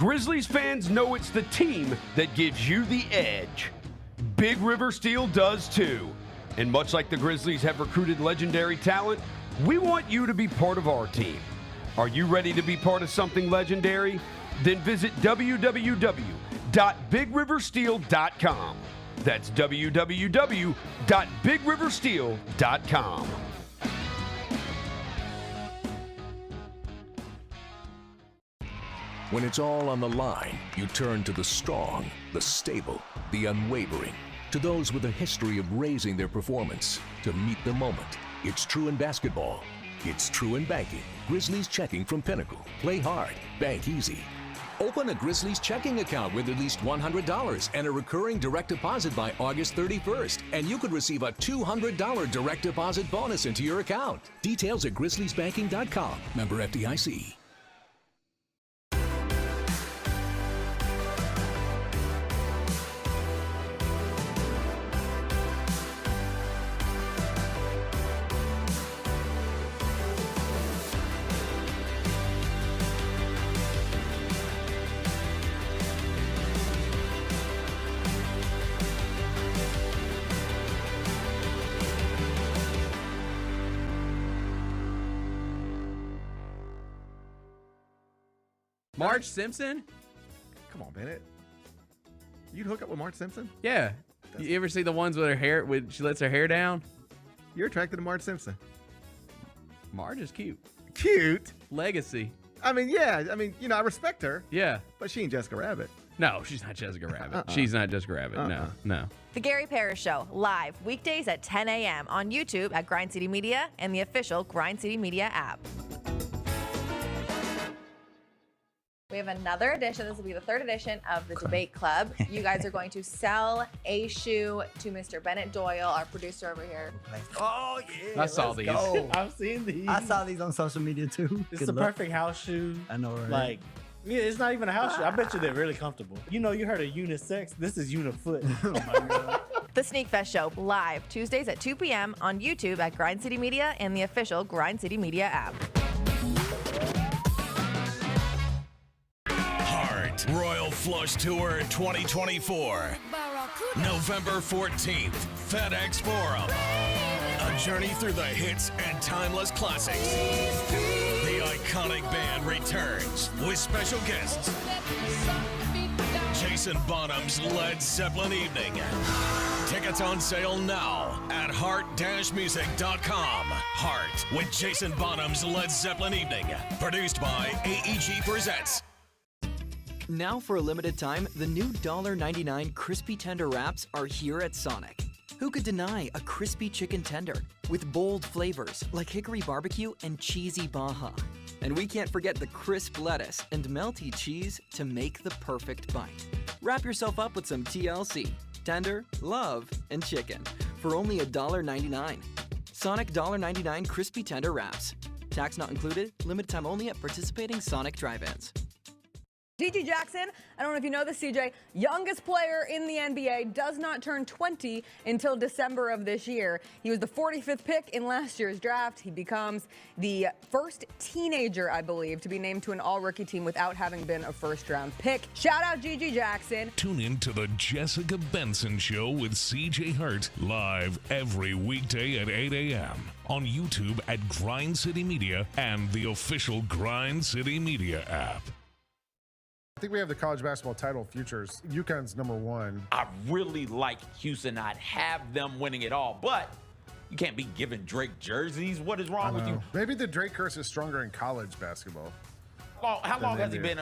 Grizzlies fans know it's the team that gives you the edge. Big River Steel does too. And much like the Grizzlies have recruited legendary talent, we want you to be part of our team. Are you ready to be part of something legendary? Then visit www.bigriversteel.com. That's www.bigriversteel.com. When it's all on the line, you turn to the strong, the stable, the unwavering. To those with a history of raising their performance, to meet the moment. It's true in basketball. It's true in banking. Grizzlies Checking from Pinnacle. Play hard, bank easy. Open a Grizzlies checking account with at least $100 and a recurring direct deposit by August 31st, and you could receive a $200 direct deposit bonus into your account. Details at grizzliesbanking.com. Member FDIC. Marge Simpson? Come on, Bennett. You'd hook up with Marge Simpson? Yeah. You ever see the ones with her hair, when she lets her hair down? You're attracted to Marge Simpson. Marge is cute. Cute? Legacy. I mean, yeah. I mean, I respect her. Yeah. But she ain't Jessica Rabbit. No, she's not Jessica Rabbit. She's not Jessica Rabbit. No. The Gary Parrish Show, live weekdays at 10 a.m. on YouTube at Grind City Media and the official Grind City Media app. We have another edition. This will be the third edition of the Debate Club. You guys are going to sell a shoe to Mr. Bennett Doyle, our producer over here. Oh, yeah. I saw these. I've seen these. I saw these on social media too. It's the perfect house shoe. I know, right? Like, yeah, it's not even a house shoe. I bet you they're really comfortable. You heard of unisex. This is unifoot. Oh my God. The Sneak Fest Show, live Tuesdays at 2 p.m. on YouTube at Grind City Media and the official Grind City Media app. Royal Flush Tour 2024. November 14th, FedEx Forum. A journey through the hits and timeless classics. The iconic band returns with special guests. Jason Bonham's Led Zeppelin Evening. Tickets on sale now at heart-music.com. Heart with Jason Bonham's Led Zeppelin Evening. Produced by AEG Presents. Now for a limited time, the new $1.99 crispy tender wraps are here at Sonic. Who could deny a crispy chicken tender with bold flavors like hickory barbecue and cheesy Baja? And we can't forget the crisp lettuce and melty cheese to make the perfect bite. Wrap yourself up with some TLC, tender, love, and chicken for only $1.99. Sonic $1.99 crispy tender wraps. Tax not included, limited time only at participating Sonic drive-ins. GG Jackson, I don't know if you know this, CJ, youngest player in the NBA, does not turn 20 until December of this year. He was the 45th pick in last year's draft. He becomes the first teenager, I believe, to be named to an all-rookie team without having been a first-round pick. Shout out GG Jackson. Tune in to the Jessica Benson Show with CJ Hurt, live every weekday at 8 a.m. on YouTube at Grind City Media and the official Grind City Media app. I think we have the college basketball title futures. UConn's number one. I really like Houston. I'd have them winning it all, but you can't be giving Drake jerseys. What is wrong with you? Maybe the Drake curse is stronger in college basketball. How long has he been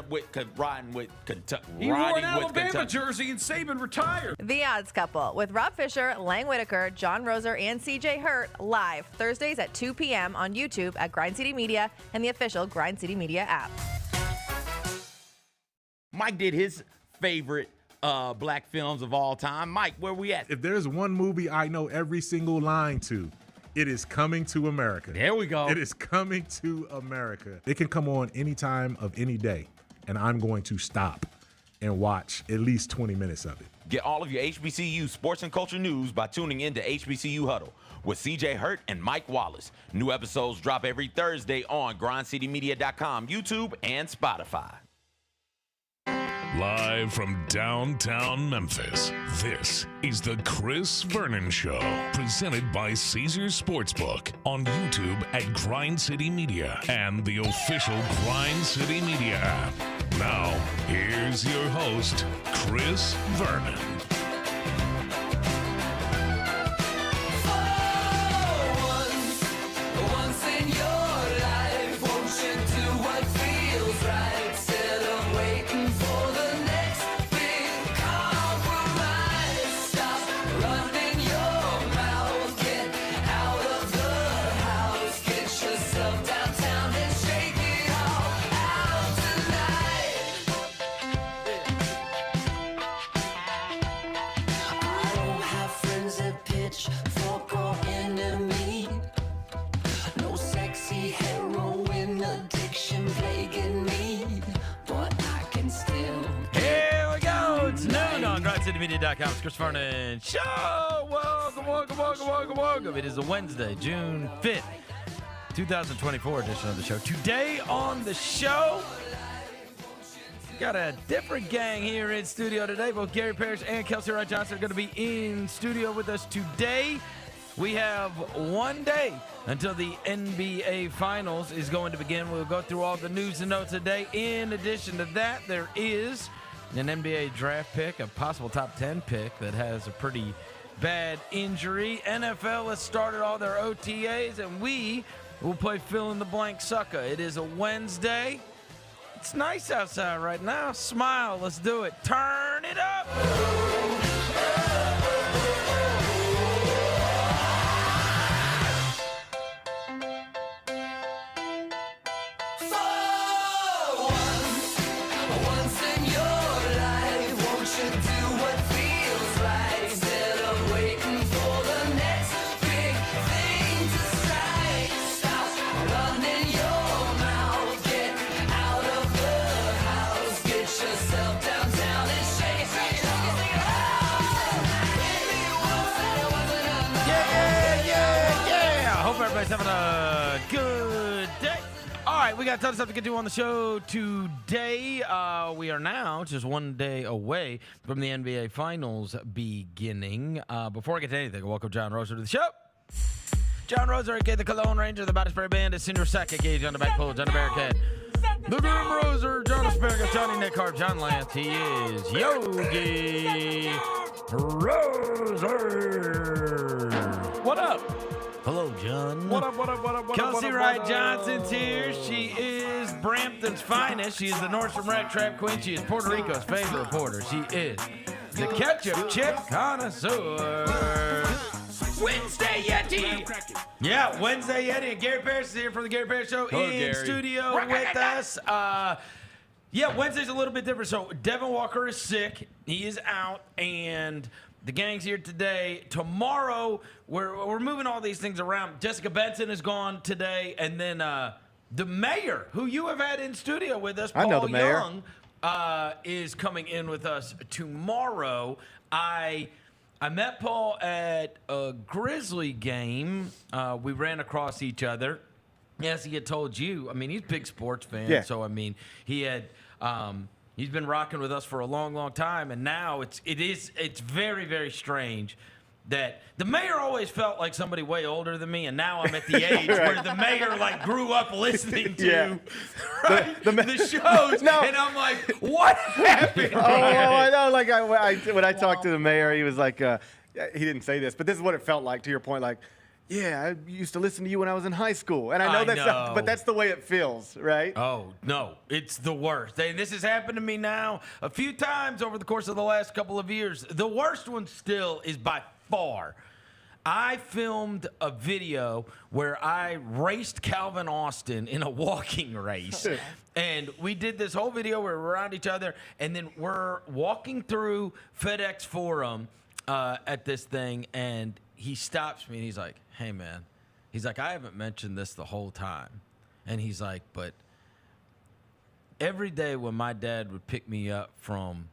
riding with Kentucky? He wore an Alabama jersey and Saban retired. The Odds Couple with Rob Fisher, Lang Whitaker, John Roser, and CJ Hurt, live Thursdays at 2 p.m. on YouTube at Grind City Media and the official Grind City Media app. Mike did his favorite black films of all time. Mike, where we at? If there's one movie I know every single line to, it is Coming to America. There we go. It is Coming to America. It can come on any time of any day, and I'm going to stop and watch at least 20 minutes of it. Get all of your HBCU sports and culture news by tuning in to HBCU Huddle with CJ Hurt and Mike Wallace. New episodes drop every Thursday on grindcitymedia.com, YouTube, and Spotify. Live from downtown Memphis, this is the Chris Vernon Show, presented by Caesars Sportsbook on YouTube at Grind City Media and the official Grind City Media app. Now, here's your host, Chris Vernon. CityMedia.com. It's Chris Vernon Show. Welcome. It is a Wednesday, June 5th, 2024 edition of the show. Today on the show, got a different gang here in studio today. Both Gary Parrish and Kelcey Wright Johnson are going to be in studio with us today. We have one day until the NBA Finals is going to begin. We'll go through all the news and notes today. In addition to that, there is an NBA draft pick, a possible top 10 pick that has a pretty bad injury. NFL has started all their OTAs, and we will play fill-in-the-blank sucker. It is a Wednesday. It's nice outside right now. Smile. Let's do it. Turn it up. Having a good day. All right, we got a ton of stuff to get to on the show today. We are now just one day away from the NBA Finals beginning. Before I get to anything, welcome John Roser to the show. John Roser, aka the Cologne Ranger, the Body Spray Band, is Senior Sack, gauge on the back pull, John the Barricade. The Grim Roser, John Asparagus, Johnny Nick Hart, John Lance. He is Yogi Roser. What up? Hello, John. What up? Kelcey Wright Johnson's here. She is Brampton's finest. She is the Nordstrom Rack Trap Queen. She is Puerto Rico's favorite reporter. She is the ketchup chip connoisseur. Wednesday Yeti. Yeah, Wednesday Yeti. And Gary Parrish is here from the Gary Parrish Show. Hello, in Gary. studio with us. Yeah, Wednesday's a little bit different. So Devin Walker is sick. He is out, and the gang's here today. Tomorrow, we're moving all these things around. Jessica Benson is gone today, and then the mayor, who you have had in studio with us, Paul Young, is coming in with us tomorrow. I met Paul at a Grizzly game. We ran across each other. Yes, he had told you. I mean, he's a big sports fan, Yeah. so I mean, he had. He's been rocking with us for a long, long time, and now it's very, very strange that the mayor always felt like somebody way older than me, and now I'm at the age where the mayor like grew up listening to the shows, and I'm like, what happened? I know. Like when I talked to the mayor, he was like, he didn't say this, but this is what it felt like. To your point, like, yeah, I used to listen to you when I was in high school. And I know that's not, but that's the way it feels, right? Oh, no. It's the worst. This has happened to me now a few times over the course of the last couple of years. The worst one still is by far. I filmed a video where I raced Calvin Austin in a walking race. And we did this whole video where we're around each other, and then we're walking through FedEx Forum at this thing, and he stops me and he's like, hey, man. He's like, I haven't mentioned this the whole time. And he's like, but every day when my dad would pick me up from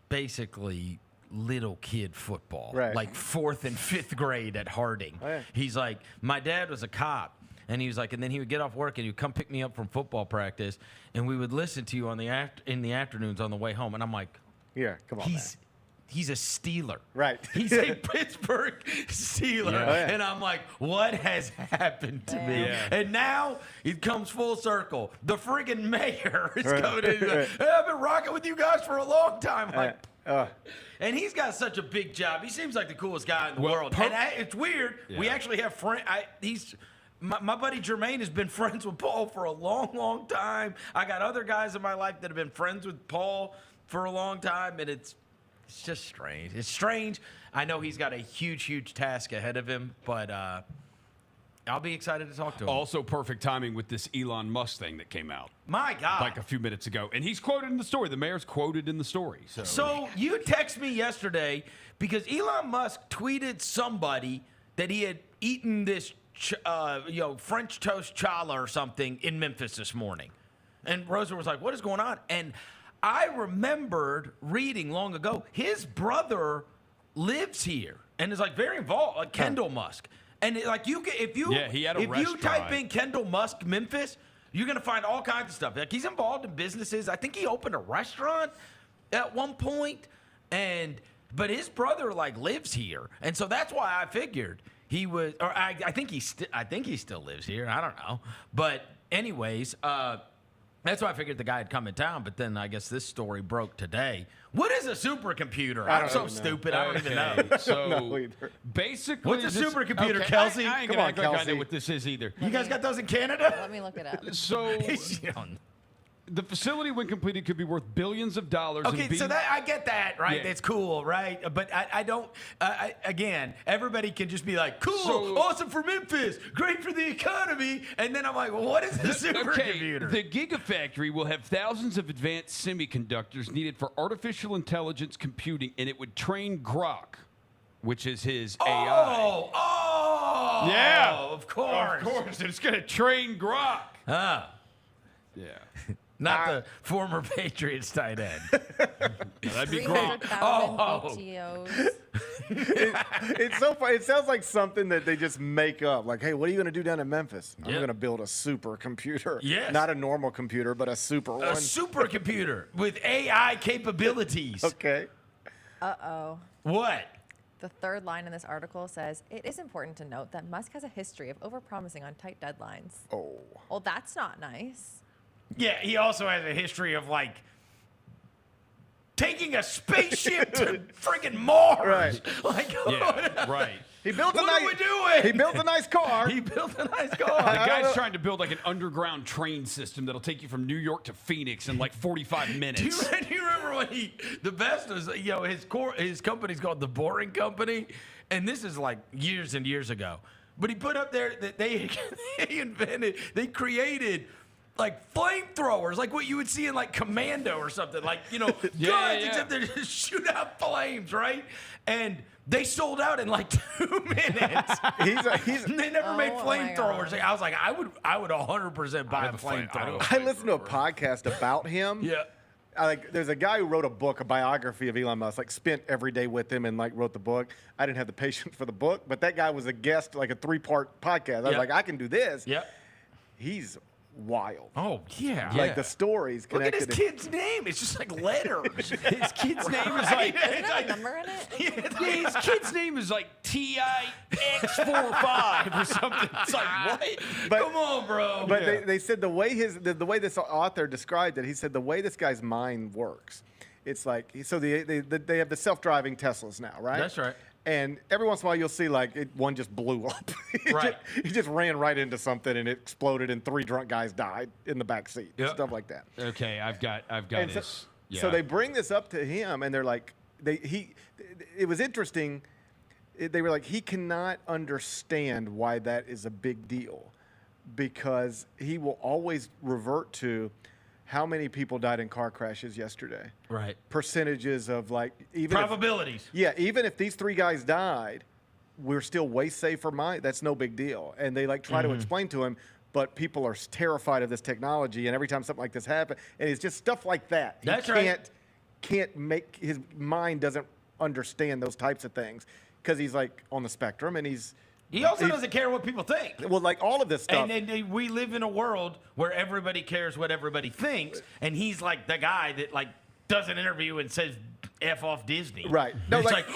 basically little kid football, like 4th and 5th grade at Harding, he's like, my dad was a cop. And he was like, and then he would get off work and he would come pick me up from football practice, and we would listen to you on in the afternoons on the way home. And I'm like, yeah, come on, he's a Steeler. Right. He's a Pittsburgh Steeler. Yeah. And I'm like, what has happened to me? Yeah. And now it comes full circle. The friggin' mayor is coming in. He's like, hey, I've been rocking with you guys for a long time. I'm like, and he's got such a big job. He seems like the coolest guy in the world. And it's weird. Yeah. We actually have friends. My buddy Jermaine has been friends with Paul for a long, long time. I got other guys in my life that have been friends with Paul for a long time, and it's just strange. It's strange. I know he's got a huge, huge task ahead of him, but I'll be excited to talk to him. Also, perfect timing with this Elon Musk thing that came out. My God. Like a few minutes ago. And he's quoted in the story. The mayor's quoted in the story. So you text me yesterday because Elon Musk tweeted somebody that he had eaten this French toast challah or something in Memphis this morning. And Rosa was like, what is going on? And I remembered reading long ago, his brother lives here and is like very involved, like Kendall Musk. And like if you type in Kendall Musk Memphis, you're gonna find all kinds of stuff. Like he's involved in businesses. I think he opened a restaurant at one point, but his brother like lives here, and so that's why I figured he was. Or I think he still lives here. I don't know, but anyways. That's why I figured the guy had come in town, but then I guess this story broke today. What is a supercomputer? I'm so stupid. I don't even know. So basically, what's a supercomputer, Kelcey? I ain't gonna act like I know what this is either. You guys got those in Canada? Let me look it up. So the facility, when completed, could be worth billions of dollars. Okay, so I get that, right? Yeah. That's cool, right? But I don't. Again, everybody can just be like, "Cool, awesome for Memphis, great for the economy," and then I'm like, well, "What is the supercomputer?" The Gigafactory will have thousands of advanced semiconductors needed for artificial intelligence computing, and it would train Grok, which is his AI. Oh, yeah, of course, it's gonna train Grok. Yeah. Not the former Patriots tight end. That'd be great. It's so funny. It sounds like something that they just make up. Like, hey, what are you going to do down in Memphis? I'm going to build a supercomputer. Yes. Not a normal computer, but a super one. A supercomputer with AI capabilities. Okay. Uh-oh. What? The third line in this article says, it is important to note that Musk has a history of overpromising on tight deadlines. Oh. Well, that's not nice. Yeah, he also has a history of, like, taking a spaceship to friggin' Mars. Right. Like, right. He built what are we doing? He built a nice car. He built a nice The car. guy's trying to build like an underground train system that'll take you from New York to Phoenix in like 45 minutes. Do you remember when the best was, his company's called The Boring Company, and this is like years and years ago. But he put up there that they created like flamethrowers, like what you would see in like Commando or something, like, guns, except they just shoot out flames, right? And they sold out in like 2 minutes. They never made flamethrowers. I was like, I would 100% buy a flamethrower. I listened to a podcast about him. Yeah. There's a guy who wrote a book, a biography of Elon Musk, like spent every day with him and like wrote the book. I didn't have the patience for the book, but that guy was a guest, like a 3-part podcast. I was like, I can do this. Yeah. He's wild. Oh, yeah. Like the stories connected. Look at his kid's name. It's just like letters. His kid's name is like... Doesn't it have a number in it? His kid's name is like TIX45 or something. It's like, what? Come on, bro. But they said the way this author described it, he said the way this guy's mind works, it's like, so they have the self-driving Teslas now, right? That's right. And every once in a while, you'll see like one just blew up. He just ran right into something and it exploded, and 3 drunk guys died in the back seat. Stuff like that. Okay, I've got this. So they bring this up to him, and they're like, it was interesting. They were like, he cannot understand why that is a big deal, because he will always revert to how many people died in car crashes yesterday. Right. Percentages of like even probabilities. Even if these 3 guys died, we're still way safer. That's no big deal. And they like try to explain to him, but people are terrified of this technology. And every time something like this happens, and it's just stuff like that. Can't make his mind doesn't understand those types of things because he's like on the spectrum and he's He also doesn't care what people think. Well, like all of this stuff. And we live in a world where everybody cares what everybody thinks, and he's like the guy that like does an interview and says F off Disney. Right. No, it's like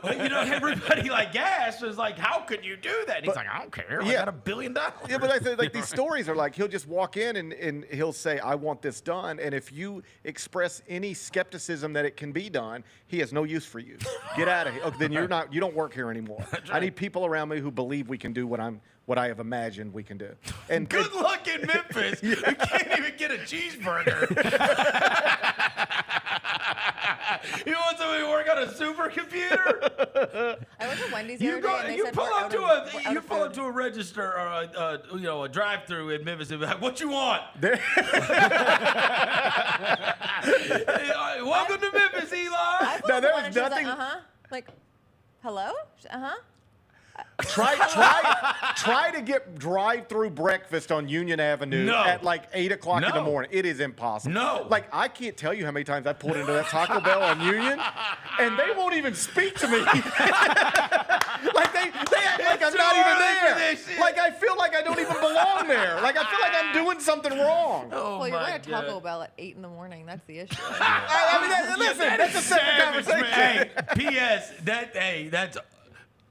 everybody like gasps is like, how could you do that? And he's like, I don't care. I got $1 billion. Yeah, but I say like these stories are like he'll just walk in and he'll say, I want this done. And if you express any skepticism that it can be done, he has no use for you. Get out of here. Then you don't work here anymore. Right. I need people around me who believe we can do what I have imagined we can do. And good luck in Memphis. You can't even get a cheeseburger. You want somebody to work on a supercomputer? I went to Wendy's the other day and they said pull up to a register or a drive-through in Memphis and be like, "What you want?" Welcome to Memphis, Eli. Now there was nothing. Like, hello? Try to get drive-through breakfast on Union Avenue at like 8 o'clock in the morning. It is impossible. No. Like, I can't tell you how many times I pulled into that Taco Bell on Union, and they won't even speak to me. Like, they act like I'm not even there. Like, I feel like I don't even belong there. Like, I feel like I'm doing something wrong. Well, you're going to Taco Bell at 8 in the morning. That's the issue. Listen, that's a separate conversation. Hey, P.S.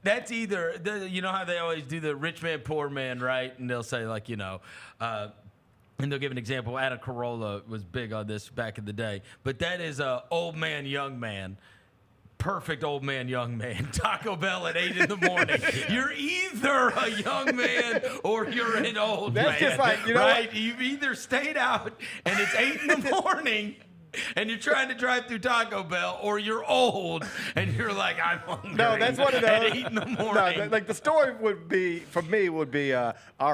That's either, you know how they always do the rich man, poor man, right? And they'll say, like, and they'll give an example. Adam Carolla was big on this back in the day. But that is old man, young man. Perfect old man, young man. Taco Bell at 8 in the morning. You're either a young man or you're an old man. That's just like, right? You've either stayed out and it's 8 in the morning and you're trying to drive through Taco Bell, or you're old and you're like, I'm hungry. No, that's one of those. At 8 in the morning. No, like the story would be, for me, all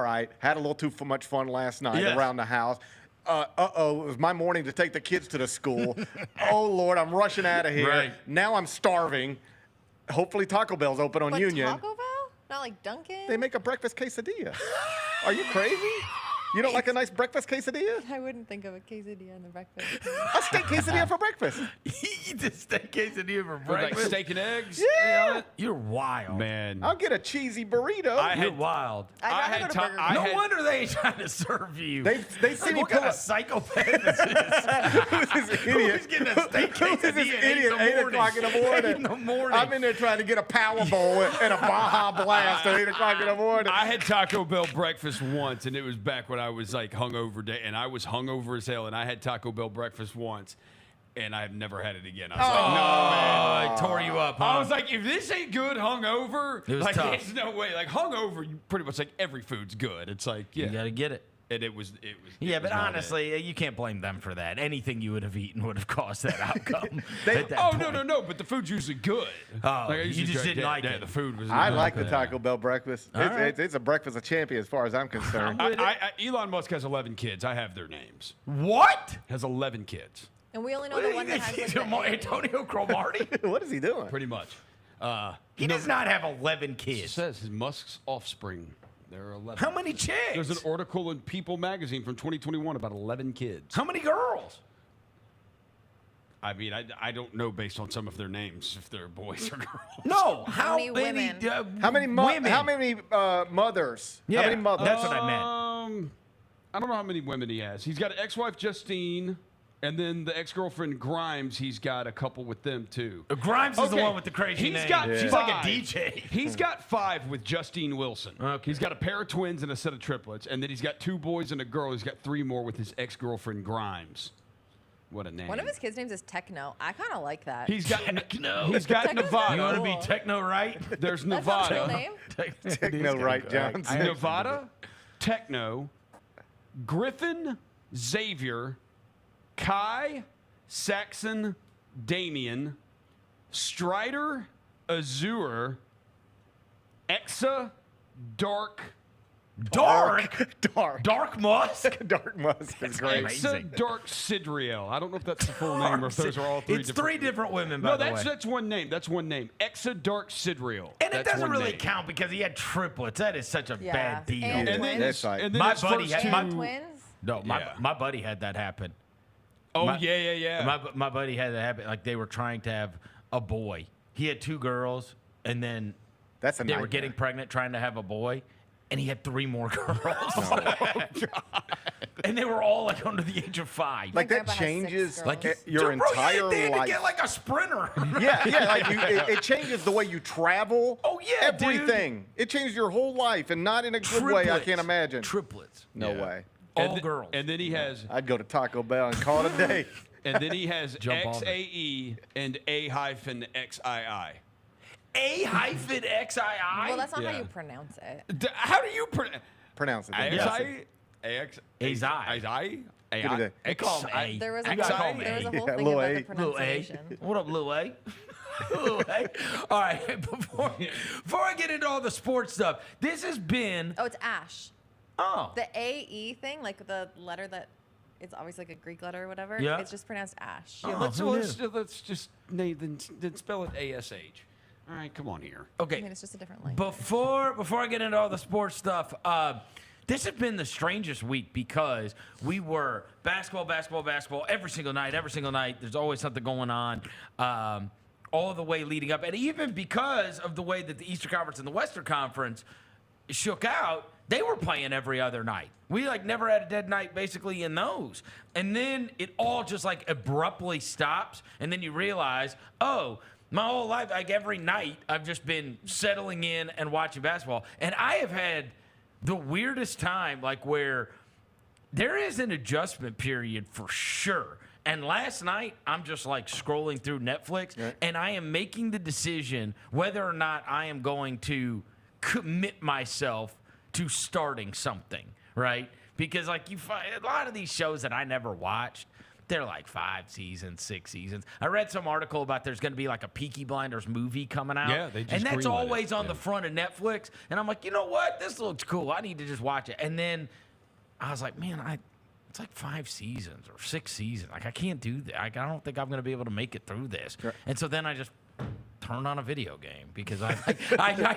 right, had a little too much fun last night around the house. It was my morning to take the kids to the school. Oh, Lord, I'm rushing out of here. Right. Now I'm starving. Hopefully Taco Bell's open on Union. Taco Bell? Not like Dunkin'? They make a breakfast quesadilla. Are you crazy? You don't like a nice breakfast quesadilla? I wouldn't think of a quesadilla in the breakfast. A steak quesadilla for breakfast. Eat the steak quesadilla for With breakfast. like steak and eggs? Yeah. You're wild. Man. I'll get a cheesy burrito. You're wild. No wonder they ain't trying to serve you. They see me what pull kind of up. psychopath is this? Who's this idiot? Who's getting a steak quesadilla at 8 o'clock in the morning? 8 in the morning. I'm in there trying to get a Powerball and a Baja Blast at 8 o'clock in the morning. I had Taco Bell breakfast once, and it was back when I was like hungover day, and I was hungover as hell, and I had Taco Bell breakfast once, and I've never had it again. I was like, no, man. It tore you up, huh? I was like, if this ain't good hungover, It was like, tough. there's no way. Like, hungover, you pretty much like every food's good. It's like, yeah. You got to get it. And it was. Yeah, it but was not honestly, you can't blame them for that. Anything you would have eaten would have caused that outcome. No, but the food's usually good. Oh, I you usually just try- didn't like yeah, it. the food was. I not like the good. Taco Bell breakfast. right. It's a breakfast of champions as far as I'm concerned. Elon Musk has 11 kids. I have their names. What? Has 11 kids. And we only know the one that has like, Antonio Cromartie? What is he doing? Pretty much. He does not have 11 It kids. says his Musk's offspring. There are 11. How many chicks? There's an article in People magazine from 2021 about 11 kids. How many girls? I mean, I don't know based on some of their names if they're boys or girls. No, how many women? How many women? How many mothers? Yeah, How many mothers? that's what I meant. I don't know how many women he has. He's got an ex-wife, Justine, and then the ex-girlfriend, Grimes. He's got a couple with them, too. Grimes is the one with the crazy name. She's like a DJ. He's got 5 with Justine Wilson. Okay. He's got a pair of twins and a set of triplets, and then he's got 2 boys and a girl. He's got 3 more with his ex-girlfriend, Grimes. What a name. One of his kids' names is Techno. I kind of like that. He's got Techno. He's got Techno's Nevada. You want to cool. be techno right? There's That's not a Nevada. real name. Techno Wright Jones. Nevada, Techno, Griffin, Xavier, Kai, Saxon, Damien, Strider, Azure, Exa, Dark Musk? Dark Musk is great. Exa, Dark Sidriel. I don't know if that's the full name or if those are all 3 It's different. 3 different women, by No, the way. that's one name. That's one name. Exa, Dark Sidriel. And it That's doesn't one really name. count because he had triplets. That is such a Yeah. bad deal. And And then, twins. That's right. and then My his buddy first had- And two- twins? No, Yeah. my buddy had that happen. Oh, my- yeah. My buddy had that happen. Like they were trying to have a boy. He had 2 girls, and then That's a They were nightmare. getting pregnant, trying to have a boy, and he had 3 more girls. And they were all like under the age of 5. Like that changes your Dude, bro, entire they had to life. get like a sprinter. yeah, like it changes the way you travel. Oh yeah, everything. It changes your whole life, and not in a good way. I can't imagine. Triplets. No way. All girls. And then he has. I'd go to Taco Bell and call it a day. And then he has Jump on it. XAE and A-XII. A-XII? Well, that's not how you pronounce it. How do you pronounce it? They call him A. There was a You gotta call him there was a A. whole thing Lil about A. the pronunciation. What up, Lil A? Lil A? All right, before I get into all the sports stuff, this has been... Oh, it's Ash. Oh. The AE thing, like the letter that it's always like a Greek letter or whatever. Yeah. It's just pronounced Ash. Yeah, let's just then spell it ASH. All right, come on here. Okay. I mean, it's just a different language. Before I get into all the sports stuff, this has been the strangest week because we were basketball every single night. There's always something going on. All the way leading up, and even because of the way that the Eastern Conference and the Western Conference shook out, they were playing every other night. We like never had a dead night basically in those. And then it all just like abruptly stops, and then you realize, oh, my whole life, like every night, I've just been settling in and watching basketball. And I have had the weirdest time, like where there is an adjustment period for sure. And last night, I'm just like scrolling through Netflix, and I am making the decision whether or not I am going to commit myself to starting something, right? Because like you find a lot of these shows that I never watched, they're like 5 seasons, 6 seasons. I read some article about there's going to be like a Peaky Blinders movie coming out. Yeah, they just and that's greenlit always it. on the front of Netflix. And I'm like, you know what? This looks cool. I need to just watch it. And then I was like, man, it's like 5 seasons or 6 seasons. Like I can't do that. I don't think I'm going to be able to make it through this. Right. And so then I just turned on a video game because I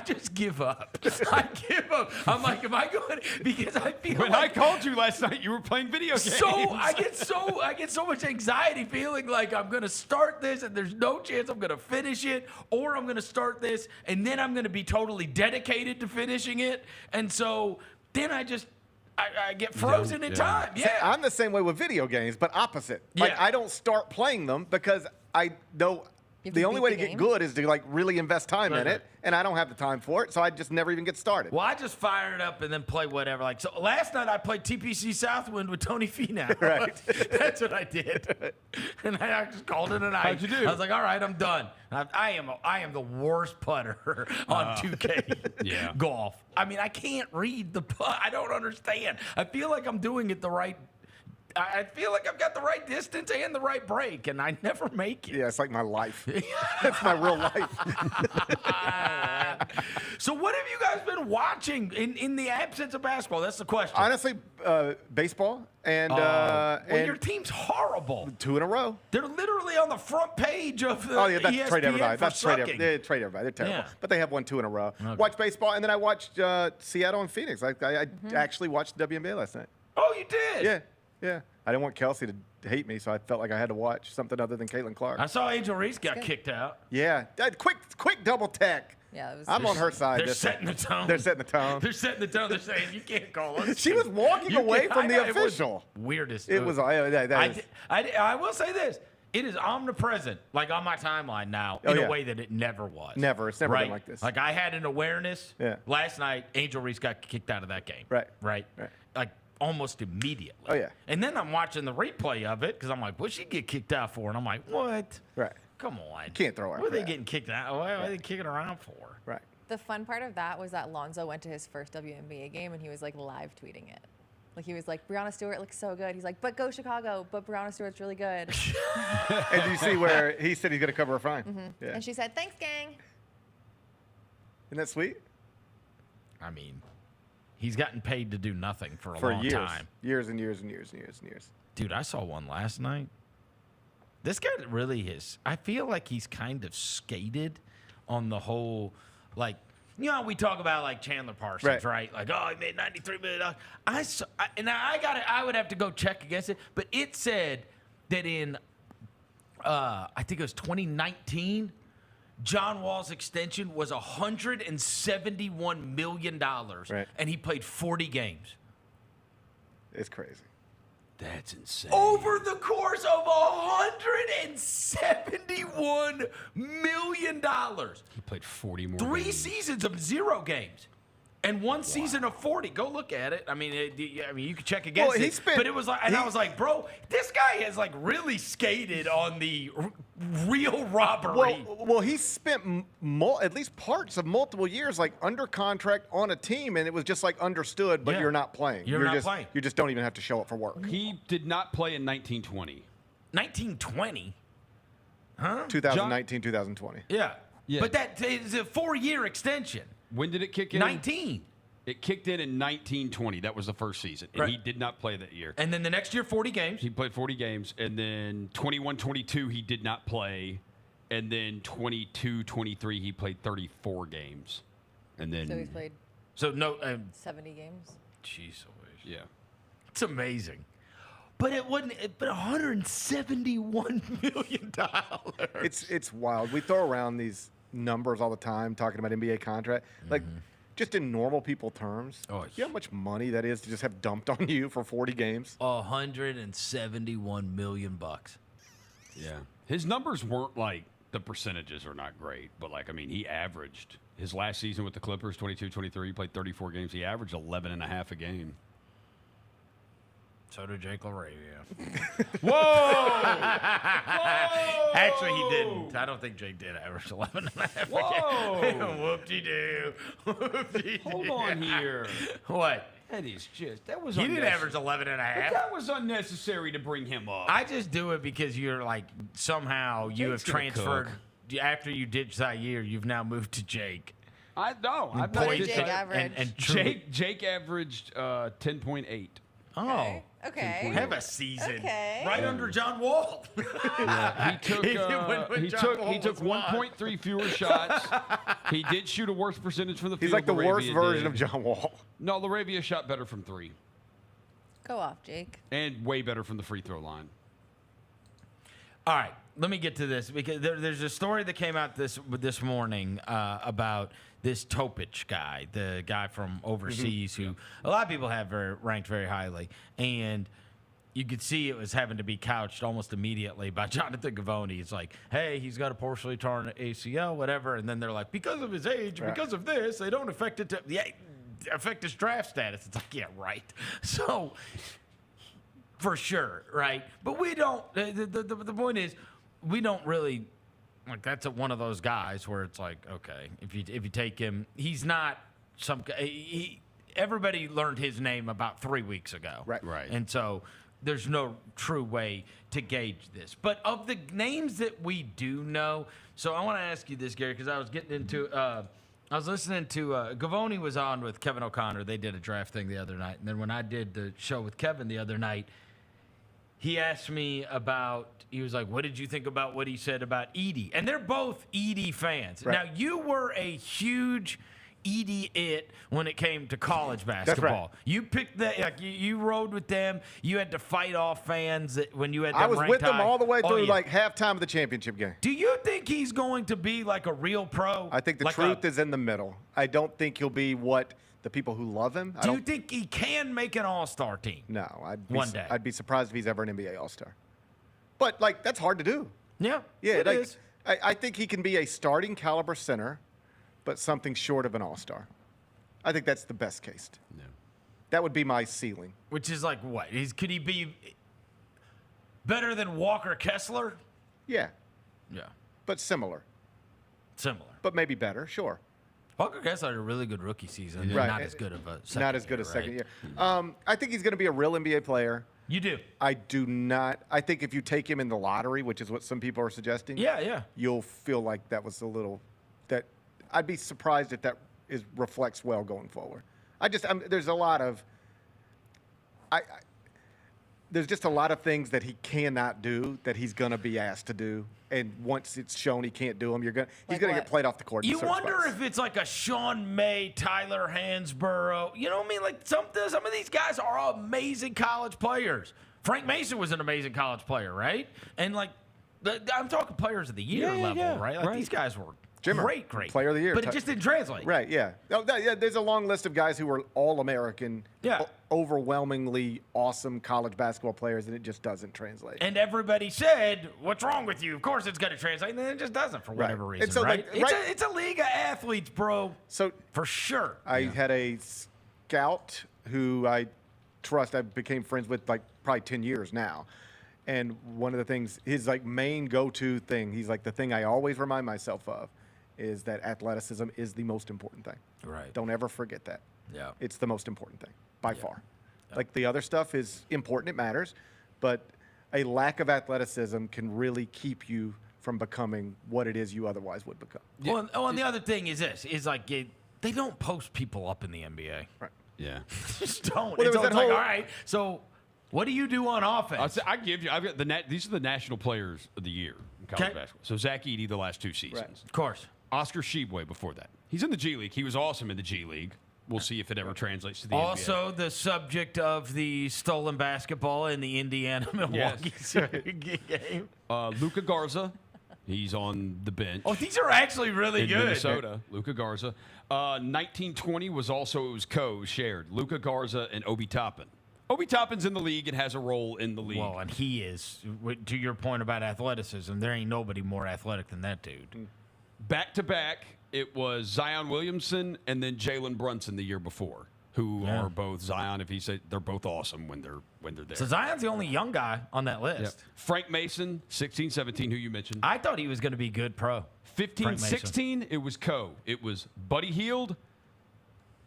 just give up. I give up. I'm like, am I going? Because I feel When like I called you last night, you were playing video games. So I get so much anxiety feeling like I'm gonna start this and there's no chance I'm gonna finish it, or I'm gonna start this and then I'm gonna be totally dedicated to finishing it, and so then I get frozen in time. See, Yeah, I'm the same way with video games, but opposite. Like Yeah. I don't start playing them because I know the only way to get good is to like really invest time in it, and I don't have the time for it, so I just never even get started. Well, I just fire it up and then play whatever. Like so, last night I played TPC Southwind with Tony Finau. Right. That's what I did, and I just called it a night. How'd you do? I was like, all right, I'm done. I am the worst putter on 2K golf. I mean, I can't read the putt. I don't understand. I feel like I'm doing it the right. I feel like I've got the right distance and the right break, and I never make it. Yeah, it's like my life. That's my real life. So what have you guys been watching in the absence of basketball? That's the question. Honestly, baseball and well, and your team's horrible. 2 in a row. They're literally on the front page of the That's ESPN trade everybody. for That's trade sucking. everybody. They trade everybody. They're terrible. Yeah. But they have won 2 in a row. Watched baseball, and then I watched Seattle and Phoenix. I actually watched the WNBA last night. Oh, you did? Yeah. I didn't want Kelcey to hate me, so I felt like I had to watch something other than Caitlin Clark. I saw Angel Reese got kicked out. Yeah. Quick double tech. Yeah, it was. I'm on her side. They're setting the tone. They're setting the tone. They're setting the tone. They're saying you can't call us. She was walking away from the official. Weirdest. It was. I will say this. It is omnipresent, like on my timeline now, in a way that it never was. Never. It's never been like this. Like I had an awareness. Yeah. Last night, Angel Reese got kicked out of that game. Right. Like almost immediately. Oh, yeah. And then I'm watching the replay of it because I'm like, what'd she get kicked out for? And I'm like, what? Right. Come on. You can't throw her. What are they getting kicked out? What are they kicking around for? Right. The fun part of that was that Lonzo went to his first WNBA game and he was like live tweeting it. Like he was like, Breonna Stewart looks so good. He's like, but go Chicago, but Breonna Stewart's really good. And you see where he said he's going to cover a fine. Mm-hmm. Yeah. And she said, thanks, gang. Isn't that sweet? I mean, he's gotten paid to do nothing for a long years. time. Years and years and years and years and years. Dude, I saw one last night. This guy really is. I feel like he's kind of skated on the whole, like, you know how we talk about like Chandler Parsons, right? Like, oh, he made $93 million. I would have to go check against it, but it said that in, I think it was 2019, John Wall's extension was $171 million, and he played 40 games. It's crazy. That's insane. Over the course of $171 million. He played 40 more 3 games. seasons of 0 games. And 1 season of 40. Go look at it. I mean, you can check against it. But it was like, I was like, bro, this guy has like really skated on the real robbery. Well, he spent at least parts of multiple years like under contract on a team, and it was just like understood, but you're not playing. You're not playing. You just don't even have to show up for work. He did not play in 1920. 1920? Huh? 2019, 2020. Yeah. But that is a 4-year extension. When did it kick in? 19. It kicked in 1920. That was the first season. And he did not play that year. And then the next year, 40 games. He played 40 games. And then 21-22, he did not play. And then 22-23, he played 34 games. And then... So he's played 70 games? Jeez. Yeah. It's amazing. But it wasn't. But $171 million. It's wild. We throw around these numbers all the time, talking about NBA contract. Like, just in normal people terms, you know how much money that is to just have dumped on you for 40 games? $171 million. Yeah. His numbers weren't like, the percentages are not great, but like, I mean, he averaged his last season with the Clippers, 22-23, he played 34 games. He averaged 11.5 a game. So did Jake LaRavia. Whoa! Actually, he didn't. I don't think Jake did average 11.5 Whoa! a game. Whoop-de-doo. Whoop-de-doo. Hold on here. What? That is just, that was He didn't unnecessary. average 11.5. But that was unnecessary to bring him up. I just do it because you're like, somehow you have Jake's gonna transferred. After you ditched Zaire, you've now moved to Jake. I know. What did Jake average? Jake averaged 10.8. Oh. Okay. Have a season. Okay. Right under John Wall. He took he took 1.3 fewer shots. He did shoot a worse percentage from the field. He's like the worst LaRavia version did. of John Wall. No, LaRavia shot better from 3. Go off, Jake. And way better from the free throw line. All right, let me get to this because there's a story that came out this morning about this Topic guy, the guy from overseas who a lot of people have ranked very highly, and you could see it was having to be couched almost immediately by Jonathan Givony. It's like, hey, he's got a partially torn ACL, whatever, and then they're like, because of his age, because of this, they don't affect his draft status. It's like, yeah, right. So. For sure, right? But we don't. The point is, we don't really like. That's one of those guys where it's like, okay, if you take him, he's not some. Everybody learned his name about 3 weeks ago, right? And so there's no true way to gauge this. But of the names that we do know, so I want to ask you this, Gary, because I was getting into. I was listening to Givony was on with Kevin O'Connor. They did a draft thing the other night, and then when I did the show with Kevin the other night. He asked me he was like, what did you think about what he said about Edey? And they're both Edey fans. Right. Now, you were a huge Edey when it came to college basketball. That's right. You picked you rode with them. You had to fight off fans when you had them I was ranked with them high. all the way through like halftime of the championship game. Do you think he's going to be like a real pro? I think the truth is in the middle. I don't think he'll be what the people who love him. Do you think he can make an all-star team? No. One day. I'd be surprised if he's ever an NBA all-star. But, like, that's hard to do. Yeah, it is. I think he can be a starting caliber center, but something short of an all-star. I think that's the best case. No. That would be my ceiling. Which is like what? Could he be better than Walker Kessler? Yeah. Yeah. But similar. Similar. But maybe better, sure. Walker Kessler had a really good rookie season. Right. Not as good of a second Not as good year, as second right? year. I think he's going to be a real NBA player. You do? I do not. I think if you take him in the lottery, which is what some people are suggesting, you'll feel like that was a little. That I'd be surprised if that reflects well going forward. There's a lot of. There's just a lot of things that he cannot do that he's going to be asked to do. And once it's shown he can't do them, he's going to get played off the court. You wonder if it's like a Sean May, Tyler Hansborough. You know what I mean? Like some of these guys are amazing college players. Frank Mason was an amazing college player, right? And like I'm talking players of the year level, right? Like these guys were Great player of the year. But it just didn't translate. Right, yeah. There's a long list of guys who were all-American, overwhelmingly awesome college basketball players, and it just doesn't translate. And everybody said, what's wrong with you? Of course it's going to translate, and then it just doesn't for whatever reason, and so, right? Like, it's a league of athletes, bro. So for sure. I had a scout who I became friends with like probably 10 years now. And one of the things, his like main go-to thing, he's like, the thing I always remind myself of is that athleticism is the most important thing. Right. Don't ever forget that. Yeah. It's the most important thing by far. Like the other stuff is important, it matters, but a lack of athleticism can really keep you from becoming what it is you otherwise would become. Well, and the other thing is this, is like they don't post people up in the NBA. Right. Yeah. Just don't. Well, It's that like, whole- all right, so what do you do on offense? I give you. I've got these are the national players of the year in college basketball. So Zach Edey the last 2 seasons. Right. Of course. Oscar Tshiebwe before that. He's in the G League. He was awesome in the G League. We'll see if it ever translates to the NBA. Also, the subject of the stolen basketball in the Indiana-Milwaukee game. Luka Garza. He's on the bench. Oh, these are actually really in good. Minnesota, Luka Garza. 1920 was shared. Luka Garza and Obi Toppin. Obi Toppin's in the league and has a role in the league. Well, and he is, to your point about athleticism, there ain't nobody more athletic than that dude. Back-to-back, it was Zion Williamson and then Jalen Brunson the year before, who are both Zion. If he said they're both awesome when they're there. So Zion's the only young guy on that list. Yep. Frank Mason, 16-17, who you mentioned. I thought he was going to be good pro. 15-16, it was It was Buddy Hield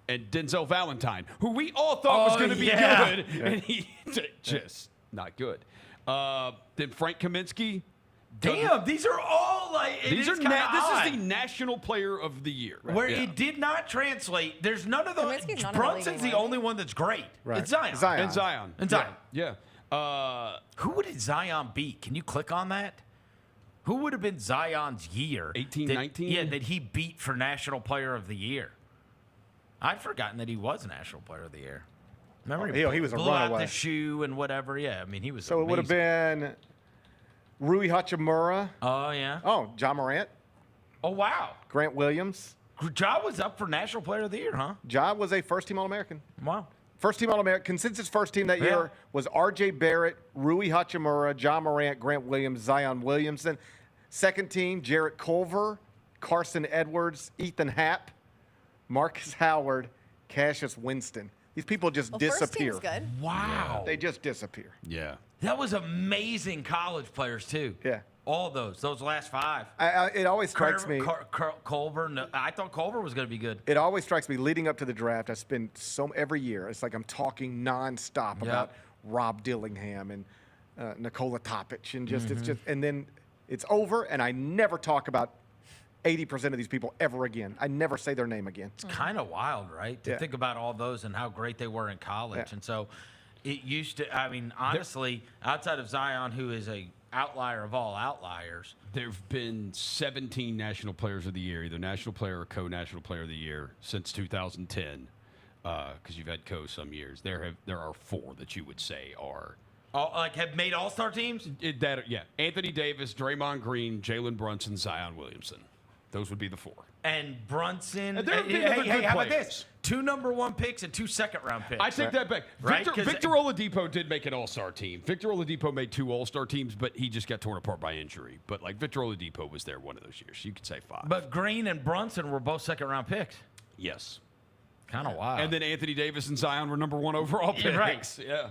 and Denzel Valentine, who we all thought was going to be good, and he just not good. Then Frank Kaminsky. Damn, these are all like These are this is the National Player of the Year. Where it did not translate. There's none of those. Brunson's the only one that's great. Right. It's Zion. And Zion. Yeah. Who did Zion beat? Can you click on that? Who would have been Zion's year? 18-19? Yeah, that he beat for National Player of the Year. I'd forgotten that he was National Player of the Year. Remember, he was a blew out runaway. the shoe and whatever. Yeah, I mean, he was So it would have been Rui Hachimura. Oh, yeah. Oh, John Morant. Oh, wow. Grant Williams. Ja was up for National Player of the Year, huh? Ja was a first-team All-American. Wow. First-team All-American. Consensus first team that year was R.J. Barrett, Rui Hachimura, John Morant, Grant Williams, Zion Williamson. Second team, Jarrett Culver, Carson Edwards, Ethan Happ, Marcus Howard, Cassius Winston. These people just disappear. First team's good. Wow. They just disappear. Yeah. That was amazing college players, too. Yeah. All those last five. It always strikes me. Culver, no, I thought Culver was going to be good. It always strikes me leading up to the draft. I spend every year. It's like I'm talking nonstop about Rob Dillingham and Nikola Topic, and and then it's over, and I never talk about 80% of these people ever again. I never say their name again. It's kind of wild, right? To think about all those and how great they were in college, and so it used to. I mean, honestly, outside of Zion, who is a outlier of all outliers. There have been 17 National Players of the Year, either National Player or Co-National Player of the Year since 2010, because you've had Co some years. There are 4 that you would say are have made All-Star teams. Anthony Davis, Draymond Green, Jalen Brunson, Zion Williamson. Those would be the 4. And Brunson. And there have been other good how about players. this? 2 number-1 picks and 2 second-round picks. I take that back. Right? Victor Oladipo did make an All-Star team. Victor Oladipo made 2 All-Star teams, but he just got torn apart by injury. But like Victor Oladipo was there one of those years. So you could say 5. But Green and Brunson were both second-round picks. Yes. Kind of wild. And then Anthony Davis and Zion were number 1 overall picks. Right. Yeah.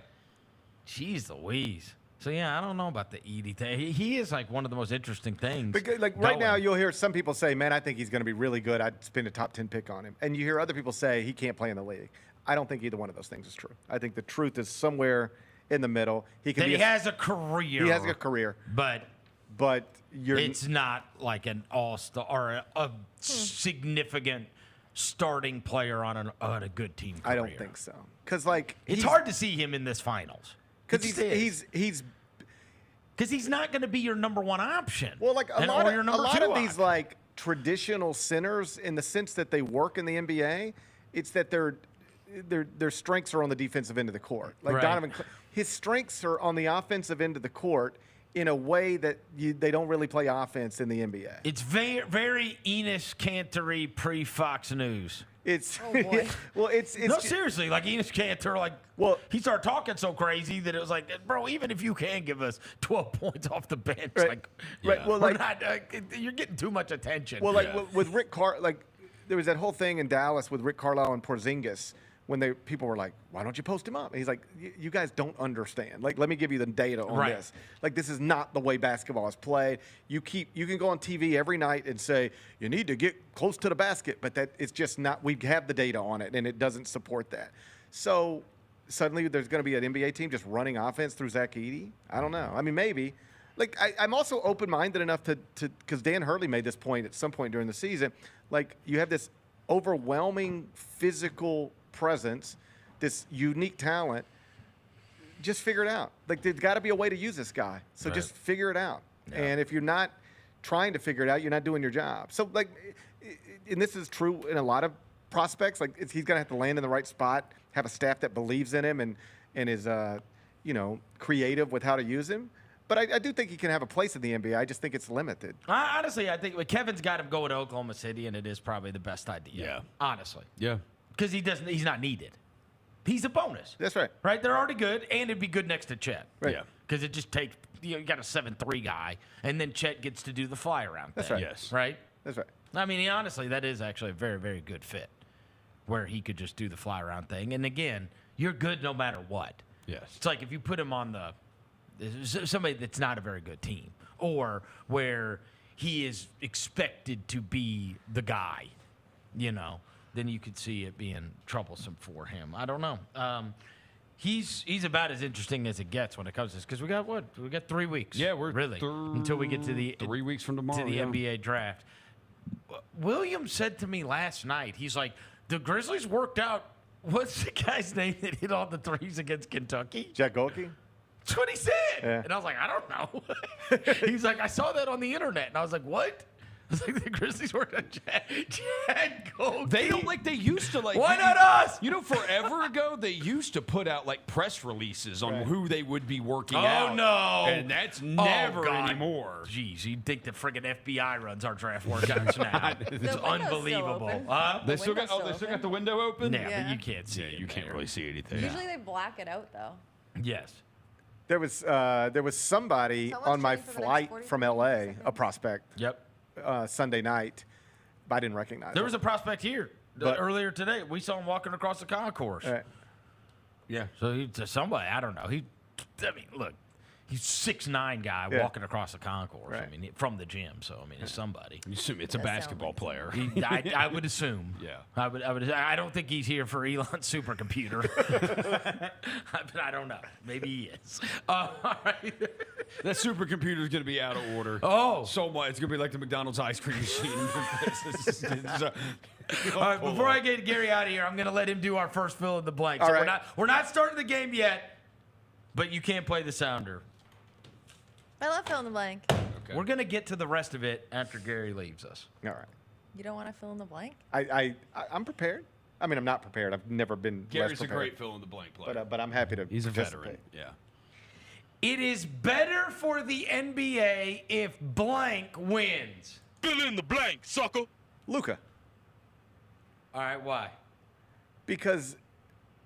Jeez Louise. So, yeah, I don't know about the Edey thing. He is, like, one of the most interesting things. But, like, right now, you'll hear some people say, man, I think he's going to be really good. I'd spend a top 10 pick on him. And you hear other people say he can't play in the league. I don't think either one of those things is true. I think the truth is somewhere in the middle. He has a career. He has a career. But it's not like an all-star or a significant starting player on a good team career. I don't think so. Because, like, it's hard to see him in this finals. Because he's not going to be your number 1 option. Well, like a lot of these option. like traditional centers, in the sense that they work in the NBA, it's that their strengths are on the defensive end of the court. Like Right. Donovan, his strengths are on the offensive end of the court. in a way that they don't really play offense in the NBA. It's very, very Enos Cantor-y pre-Fox News. It's well, it's no, seriously, like Enos Cantor, he started talking so crazy that it was like, bro, even if you can give us 12 points off the bench, you're getting too much attention. Well, with Rick there was that whole thing in Dallas with Rick Carlisle and Porzingis when people were like, why don't you post him up? And he's like, you guys don't understand. Like, let me give you the data on this. Like, this is not the way basketball is played. You can go on TV every night and say, you need to get close to the basket, but it's just not, we have the data on it, and it doesn't support that. So suddenly there's going to be an NBA team just running offense through Zach Edey? I don't know. I mean, maybe. Like, I'm also open-minded enough to because Dan Hurley made this point at some point during the season, like, you have this overwhelming physical presence, this unique talent. Just figure it out. Like, there's got to be a way to use this guy. So just figure it out. Yeah. And if you're not trying to figure it out, you're not doing your job. So, like, and this is true in a lot of prospects. Like, he's going to have to land in the right spot, have a staff that believes in him and is, creative with how to use him. But I do think he can have a place in the NBA. I just think it's limited. Honestly, I think Kevin's got him going to Oklahoma City, and it is probably the best idea. Yeah. Honestly. Yeah. Because he's not needed. He's a bonus. That's right. Right? They're already good, and it'd be good next to Chet. Right. Yeah. Because it just takes, you got a 7'3" guy, and then Chet gets to do the fly around That's thing. right. Yes. Right? That's right. I mean, honestly, that is actually a very, very good fit where he could just do the fly around thing. And again, you're good no matter what. Yes. It's like if you put him on somebody that's not a very good team, or where he is expected to be the guy, then you could see it being troublesome for him. I don't know. He's about as interesting as it gets when it comes to this, because we got 3 weeks. Yeah, we're really until we get to the 3 weeks from tomorrow to the NBA draft. Williams said to me last night, he's like, the Grizzlies worked out. What's the guy's name that hit all the threes against Kentucky? Jack Golke? That's what he said. Yeah. And I was like, I don't know. He's like, I saw that on the internet. And I was like, what? I was like, the Grizzlies worked on Jack Golke. They don't like they used to. Why not us? Forever ago, they used to put out like press releases on who they would be working out. Oh, no. And that's never anymore. Jeez, you'd think the friggin' FBI runs our draft workouts now. It's unbelievable. They still got the window open? Yeah, but you can't see it. You can't really see anything. Usually they black it out, though. Yes. There was somebody on my flight from LA, a prospect. Yep. Sunday night, but I didn't recognize There him. was a prospect here earlier today. We saw him walking across the concourse. Yeah. So he's somebody, I don't know. Look, he's 6'9" guy walking across the concourse. Right. I mean, from the gym. So I mean, it's somebody. You assume it's a basketball player. I would assume. Yeah. I don't think he's here for Elon's supercomputer. But I don't know. Maybe he is. All right. That supercomputer is going to be out of order. Oh. So much. It's going to be like the McDonald's ice cream machine. All right, before I get Gary out of here, I'm going to let him do our first fill in the blank. All So right. we're not starting the game yet, but you can't play the sounder. I love fill in the blank. Okay. We're going to get to the rest of it after Gary leaves us. All right. You don't want to fill in the blank? I'm prepared. I mean, I'm not prepared. I've never been Gary's less prepared. a great fill in the blank player. But I'm happy to He's a participate. veteran. Yeah. It is better for the NBA if blank wins. Fill in the blank, sucker. Luka. All right, why? Because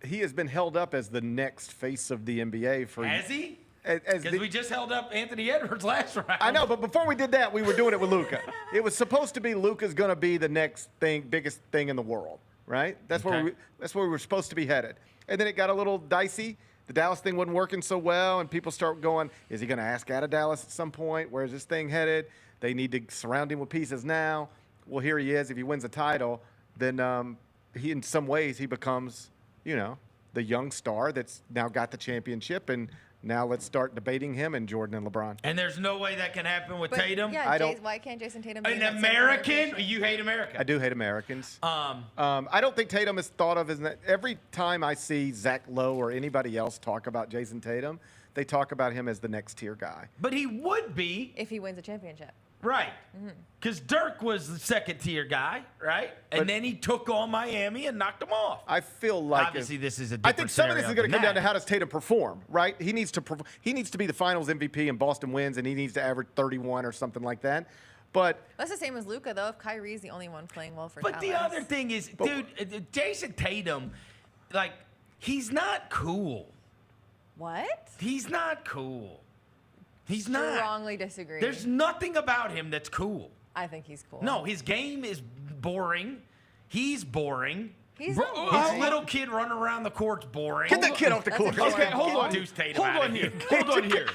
he has been held up as the next face of the NBA for. Has he? Because we just held up Anthony Edwards last round. I know, but before we did that, we were doing it with Luka. It was supposed to be Luka's going to be the next biggest thing in the world, right? That's where we were supposed to be headed. And then it got a little dicey. The Dallas thing wasn't working so well, and people start going, is he going to ask out of Dallas at some point? Where's this thing headed? They need to surround him with pieces now. Well, here he is. If he wins the title, then he, in some ways, he becomes, the young star that's now got the championship, and now let's start debating him and Jordan and LeBron. And there's no way that can happen with Tatum? Yeah, why can't Jayson Tatum be an American? You hate America. I do hate Americans. I don't think Tatum is thought of as every time I see Zach Lowe or anybody else talk about Jayson Tatum, they talk about him as the next tier guy. But he would be if he wins a championship. Right. Because Dirk was the second-tier guy, right? And then he took on Miami and knocked them off. I feel like obviously this is a I different think some of this is going to come down to that. how does Tatum perform, right? He needs to be the Finals MVP and Boston wins, and he needs to average 31 or something like that. But That's the same as Luka, though. If Kyrie's the only one playing well for But the Dallas. other thing is, dude, Jayson Tatum, like, he's not cool. What? He's not cool. He's not. Strongly disagree. There's nothing about him that's cool. I think he's cool. No, his game is boring. He's boring. He's His not boring. little kid running around the court's boring. Get that kid off the court. Okay, hold on. Deuce Tatum Hold out on of here. Hold on here.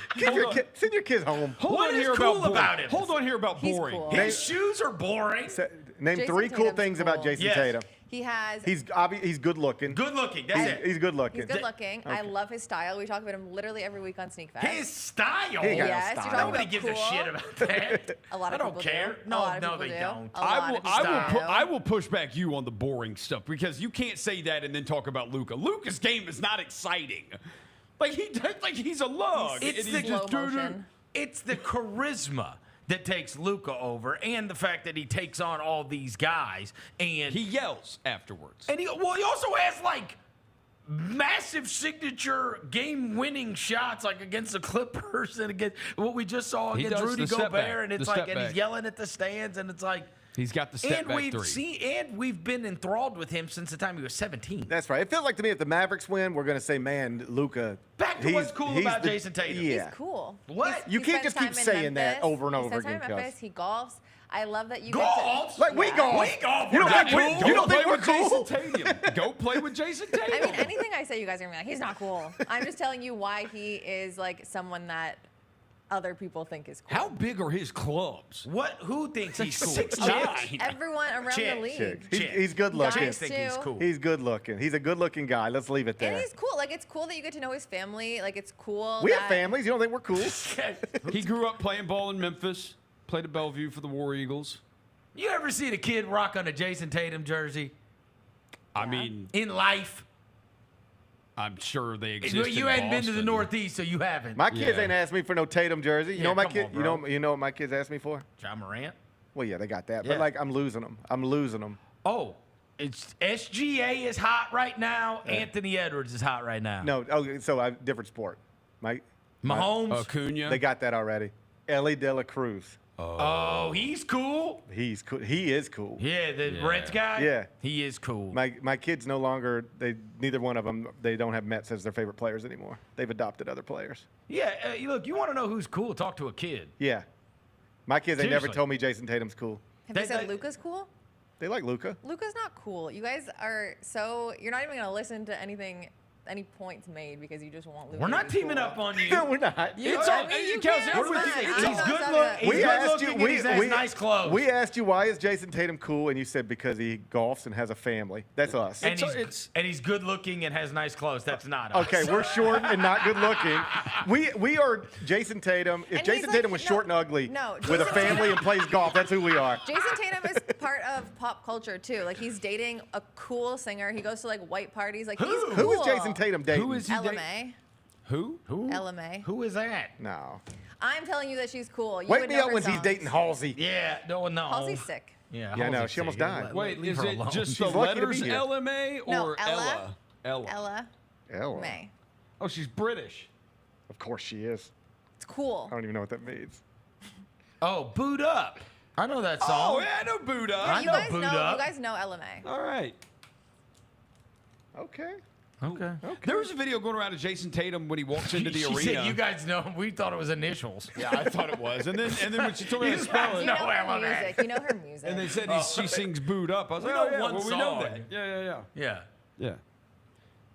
Send your kids home. Hold What on is here cool about about boring. him? Hold on here about He's boring. cool. His shoes are boring. Name Jayson 3 cool Tatum's things about cool. Jayson Yes. Tatum. He has. He's good looking. Good looking. That's it. He's good looking. He's good looking. I love his style. We talk about him literally every week on Sneak Fest. His style. He ain't got no Yes, you're style. talking Nobody about gives cool. a shit about that. A lot of I don't people care. do. A No, lot of no, people they do. don't. A lot of people do. I will push back you on the boring stuff because you can't say that and then talk about Luka. Luka's game is not exciting. Like he's a lug. It's and the he's just motion. It's the charisma that takes Luka over, and the fact that he takes on all these guys, and he yells afterwards. And he also has like massive signature game-winning shots, like against the Clippers and against what we just saw He against does Rudy the step back, Gobert, and it's the like, step and he's back. yelling at the stands, and it's like. He's got the step And back we've 3. we've been enthralled with him since the time he was 17. That's right. It feels like to me if the Mavericks win, we're going to say, man, Luka. Back to what's cool about Jayson Tatum. Yeah. He's cool. What? You can't just keep saying that over and over He spends time again, in Kels. Memphis. He golfs. I love that you Golf? Get Like we golf. We golf. You We're don't not think cool. you don't think we're with cool? Jayson Tatum. Go play with Jayson to, Tatum. I mean, anything I say, you guys are gonna be like, he's not cool. I'm just telling you why he is like someone that other people think is cool. How big are his clubs? What? Who thinks he's cool? 6'9". Everyone around Chick. the league. Chick. He's good looking. Guys think he's too. cool. He's good looking. He's a good looking guy. Let's leave it there. And he's cool. Like, it's cool that you get to know his family. Like, it's cool. We that have families. You don't think we're cool? He grew up playing ball in Memphis. Played at Bellevue for the War Eagles. You ever seen a kid rock on a Jayson Tatum jersey I mean, in life? I'm sure they exist. You in hadn't been to the Boston. Northeast, so you haven't. My kids Yeah. ain't asked me for no Tatum jersey. You Yeah, know my come kid. on, bro. You know what my kids asked me for? John Morant. Well, yeah, they got that. Yeah. But like, I'm losing them. Oh, it's SGA is hot right now. Anthony Edwards is hot right now. No. Oh, so different sport. Mahomes. Acuna. They got that already. Ellie De La Cruz. Oh, he's cool. He's cool. He is cool. Yeah, the Reds guy. Yeah. he is cool. My kids no longer. Neither one of them. They don't have Mets as their favorite players anymore. They've adopted other players. Yeah, look, you want to know who's cool? Talk to a kid. Yeah. My kids ain't never Seriously. told me Jayson Tatum's cool. Have you said Luka's cool? They like Luka. Luka's not cool. You guys are so. You're not even going to listen to anything. Any points made because you just want Luka. We're not to be teaming cool. up on you. No, we're not. It's I all. mean, you Kelcey, can, we're with it's you. fine. He's I'm good not look. gonna- He's good looking. And he has nice clothes. We asked you why is Jayson Tatum cool, and you said because he golfs and has a family. That's us. And he's good looking and has nice clothes. That's not us. Okay, we're short and not good looking. We are Jayson Tatum. If And Jayson he's Tatum like- was no, short and ugly no, with a Jayson family Tatum- and plays golf, that's who we are. Jason Tatum is part of pop culture too. Like he's dating a cool singer. He goes to like white parties. Like he's cool. Who is Jayson Tatum dating? Who is he dating? LMA. Who? LMA. Who is that? No. I'm telling you that she's cool. You Wake would me know up her when he's songs. dating Halsey. Yeah, no. Halsey's sick. Yeah, Yeah, I know. Halsey's She almost sick. died. Wait, leave is her it alone. just She's the lucky to be letters here. LMA No, or Ella. Ella? Ella Ella. May. Oh, she's British. Of course she is. It's cool. I don't even know what that means. Oh, Boot Up. I know that song. Oh, yeah, I know Buddha. Yeah, I you know guys Boot know. Up. You guys know LMA. All right. Okay. Okay. There was a video going around of Jayson Tatum when he walks into the She arena. said, you guys know. We thought it was initials. Yeah, I thought it was. And then when she told me to You spell guys it, You know No, her LMA. music. You know her music. and they said she sings "Booed Up." I was We like, know oh, yeah, one well, we know song. that. Yeah. Yeah.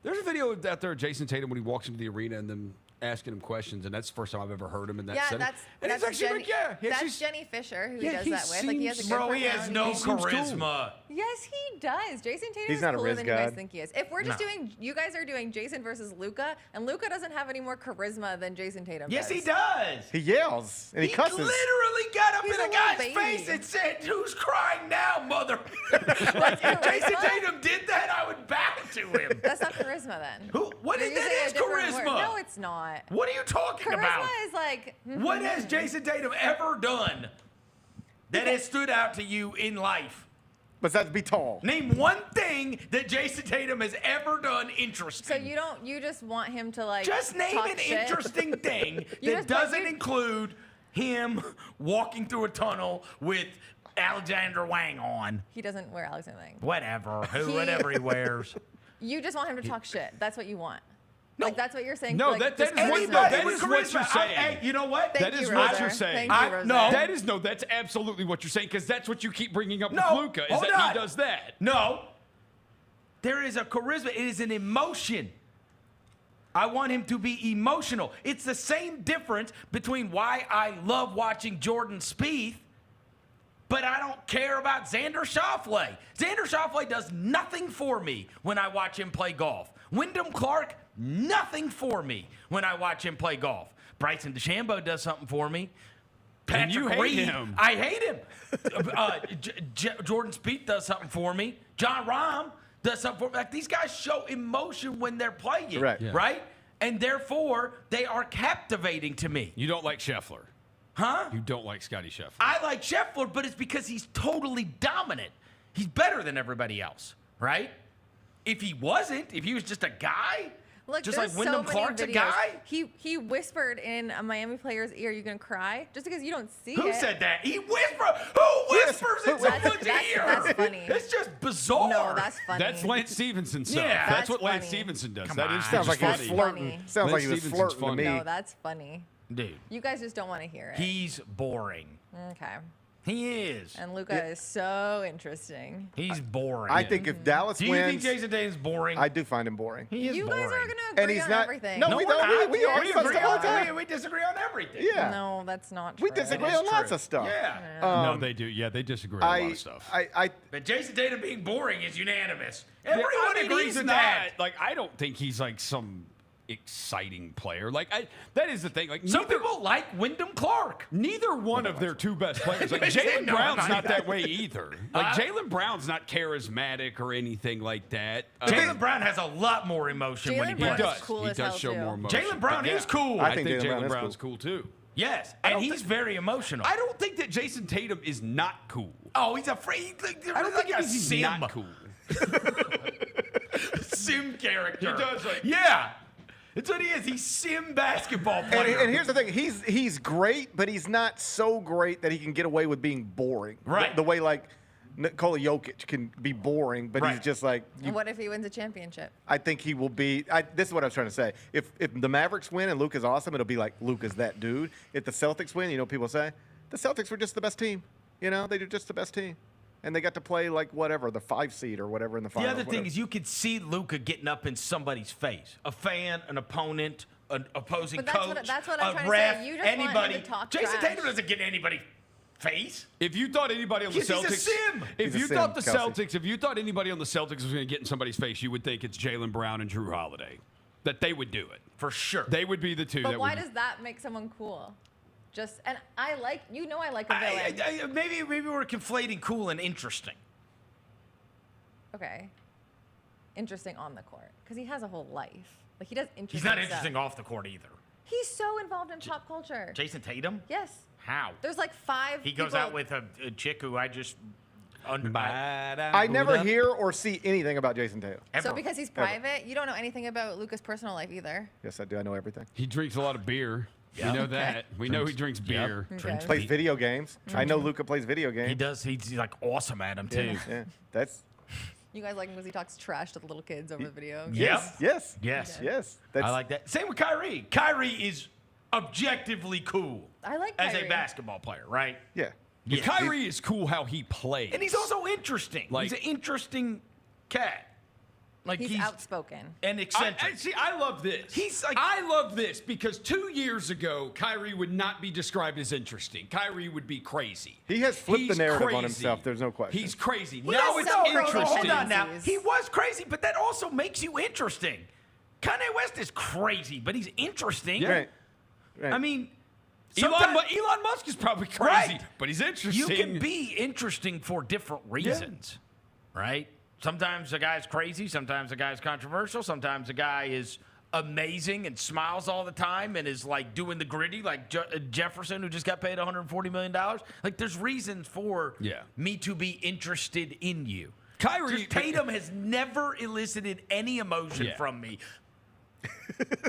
There's a video out there of Jayson Tatum when he walks into the arena and then asking him questions, and that's the first time I've ever heard him in that yeah, setting. that's and that's he's actually Jenny, like, yeah, that's she's- Jenny Fisher who Yeah, he does he that with. Like he has a good Bro, he has personality. no He seems cool. charisma. Yes, he does. Jason Tatum He's is not a cooler Riz than you guys god. think he is. If we're just No. doing, you guys are doing Jason versus Luka, and Luka doesn't have any more charisma than Jason Tatum Yes, does. he does. He yells and he cusses. literally got up He's in a a little guy's baby. face and said, "Who's crying now, mother?" Like, if Jayson charisma? Tatum did that, I would bow to him. That's not charisma then. What You're is that? using Is a different charisma? word. No, it's not. What are you talking Charisma about? is like. What has Jayson Tatum ever done? that has stood out to you in life? Besides be tall. Name one thing that Jayson Tatum has ever done interesting. So you just want him to like Just name talk an shit? interesting thing You that just- doesn't include him walking through a tunnel with Alexander Wang on. He doesn't wear Alexander Wang. Whatever. Whatever he wears. You just want him to talk shit. That's what you want. Like that's what you're saying. No, like, that just is what, charisma. no, that is what charisma. you're saying. Hey, you know what? Thank That you, is what Roser. you're saying. Thank you, Roser. No. That's absolutely what you're saying because that's what you keep bringing up No, with Luka is hold that on. he does that. No. There is a charisma. It is an emotion. I want him to be emotional. It's the same difference between why I love watching Jordan Spieth, but I don't care about Xander Schauffele. Xander Schauffele does nothing for me when I watch him play golf. Wyndham Clark, nothing for me when I watch him play golf. Bryson DeChambeau does something for me. And you hate Reed, him. I hate him. Jordan Spieth does something for me. John Rahm does something for me. Like, these guys show emotion when they're playing, Right. Yeah. right? And therefore, they are captivating to me. You don't like Scheffler. Huh? You don't like Scotty Scheffler. I like Scheffler, but it's because he's totally dominant. He's better than everybody else, right? If he wasn't, if he was just a guy, Look, just there's like Wyndham so Clark's many a videos. guy. He whispered in a Miami player's ear, "You gonna cry?" Just because you don't see Who it. said that? He whispered. Who whispers in someone's ear? That's funny. It's just bizarre. No, that's funny. That's Lance Stevenson stuff. Yeah. That's what That's Lance funny. Stevenson does. Come That on. is Sounds like he was funny. flirting. Funny. Sounds like he was Stevenson's flirting to funny. me. No, that's funny. Dude, You guys just don't want to hear it. he's boring. Okay. He is. And Luka is so interesting. He's boring. I think if Dallas Do you wins, think Jayson Tatum's boring? I do find him boring. He is You boring. guys are gonna And agree he's on not- everything. No, we we're don't. not. We argue about agree stuff all the on- time. we disagree on everything. Yeah. No, that's not true. We disagree It is on lots true. of stuff. Yeah. No, they do. Yeah, they disagree on a lot of stuff. But Jayson Tatum being boring is unanimous. Everyone I mean, agrees he's with not, that. Like, I don't think he's like some exciting player. Like, that is the thing. Like, Some people like Wyndham Clark. Neither one of their two best players. Like, Jaylen No, Brown's I'm not not. that way either. Like, Jaylen Brown's not charismatic or anything like that. Jaylen Brown has a lot more emotion when he Jaylen plays. Brown He is does. cool He as does hell, show too. more emotion. Jaylen Brown But is cool. I I think think Jaylen Jaylen Brown is Brown's cool too. Yes, and he's very emotional. I don't think that Jayson Tatum is not cool. Oh, he's afraid. I don't think a he's sim. not cool. Sim character. He does, like- Yeah. It's what he is. He's sim basketball player. And here's the thing: he's great, but he's not so great that he can get away with being boring. Right. The way like Nikola Jokic can be boring, but he's Right. just like. And what if he wins a championship? I think he will be. This is what I was trying to say. If the Mavericks win and Luka's awesome, it'll be like Luka's that dude. If the Celtics win, you know what people say? The Celtics were just the best team. You know, they were just the best team. And they got to play like whatever, the 5 seed or whatever in the The finals. other thing is you could see Luka getting up in somebody's face. A fan, an opponent, an opposing But that's coach, what- that's what I'm a trying to ref, say. You just want him anybody. to talk Jayson trash. Tatum doesn't get in anybody's face. If you thought anybody on the Because Celtics, he's a sim. if He's a you sim, thought the Kelcey. Celtics, if you thought anybody on the Celtics was going to get in somebody's face, you would think it's Jaylen Brown and Drew Holiday. That they would do it For sure. They would be the two. But that why would, does that make someone cool? Just and I like I like a villain. Maybe we're conflating cool and interesting. Okay. Interesting on the court because he has a whole life. Like he does interesting. He's not stuff. interesting off the court either. He's so involved in pop culture. Jason Tatum? Yes. How? There's like 5. He goes people- out with a chick who I just. I never hear or see anything about Jason Tatum. So because he's private, you don't know anything about Luka's personal life either. Yes, I do. I know everything. He drinks a lot of beer. Yeah. We know Okay. that. We know he drinks Yep. beer. Okay. Plays video games. I know Luka plays video games. He does. He's like awesome at them too. Yeah, that's. You guys like him because he talks trash to the little kids over the video. Yep. Yes. Yes. Yes. I like that. Same with Kyrie. Kyrie is objectively cool I like as Kyrie. a basketball player, right? Yeah. Yeah, Kyrie is cool how he plays. And he's also interesting. Like- he's an interesting cat. Like He's outspoken. and eccentric. I love this. He's like- I love this because 2 years ago, Kyrie would not be described as interesting. Kyrie would be crazy. He has flipped the He's narrative crazy. on himself. There's no question. He's crazy. Well, now no, it's no, interesting. Hold on now. Crazies. He was crazy, but that also makes you interesting. Kanye West is crazy, but he's interesting. Right. Right. I mean, Elon Musk is probably crazy, Right. but he's interesting. you can be interesting for different reasons, right? Sometimes a guy's crazy. Sometimes a guy's controversial. Sometimes a guy is amazing and smiles all the time and is like doing the gritty like Jefferson, who just got paid $140 million. Like, there's reasons for me to be interested in you. Kyrie Tatum has never elicited any emotion from me.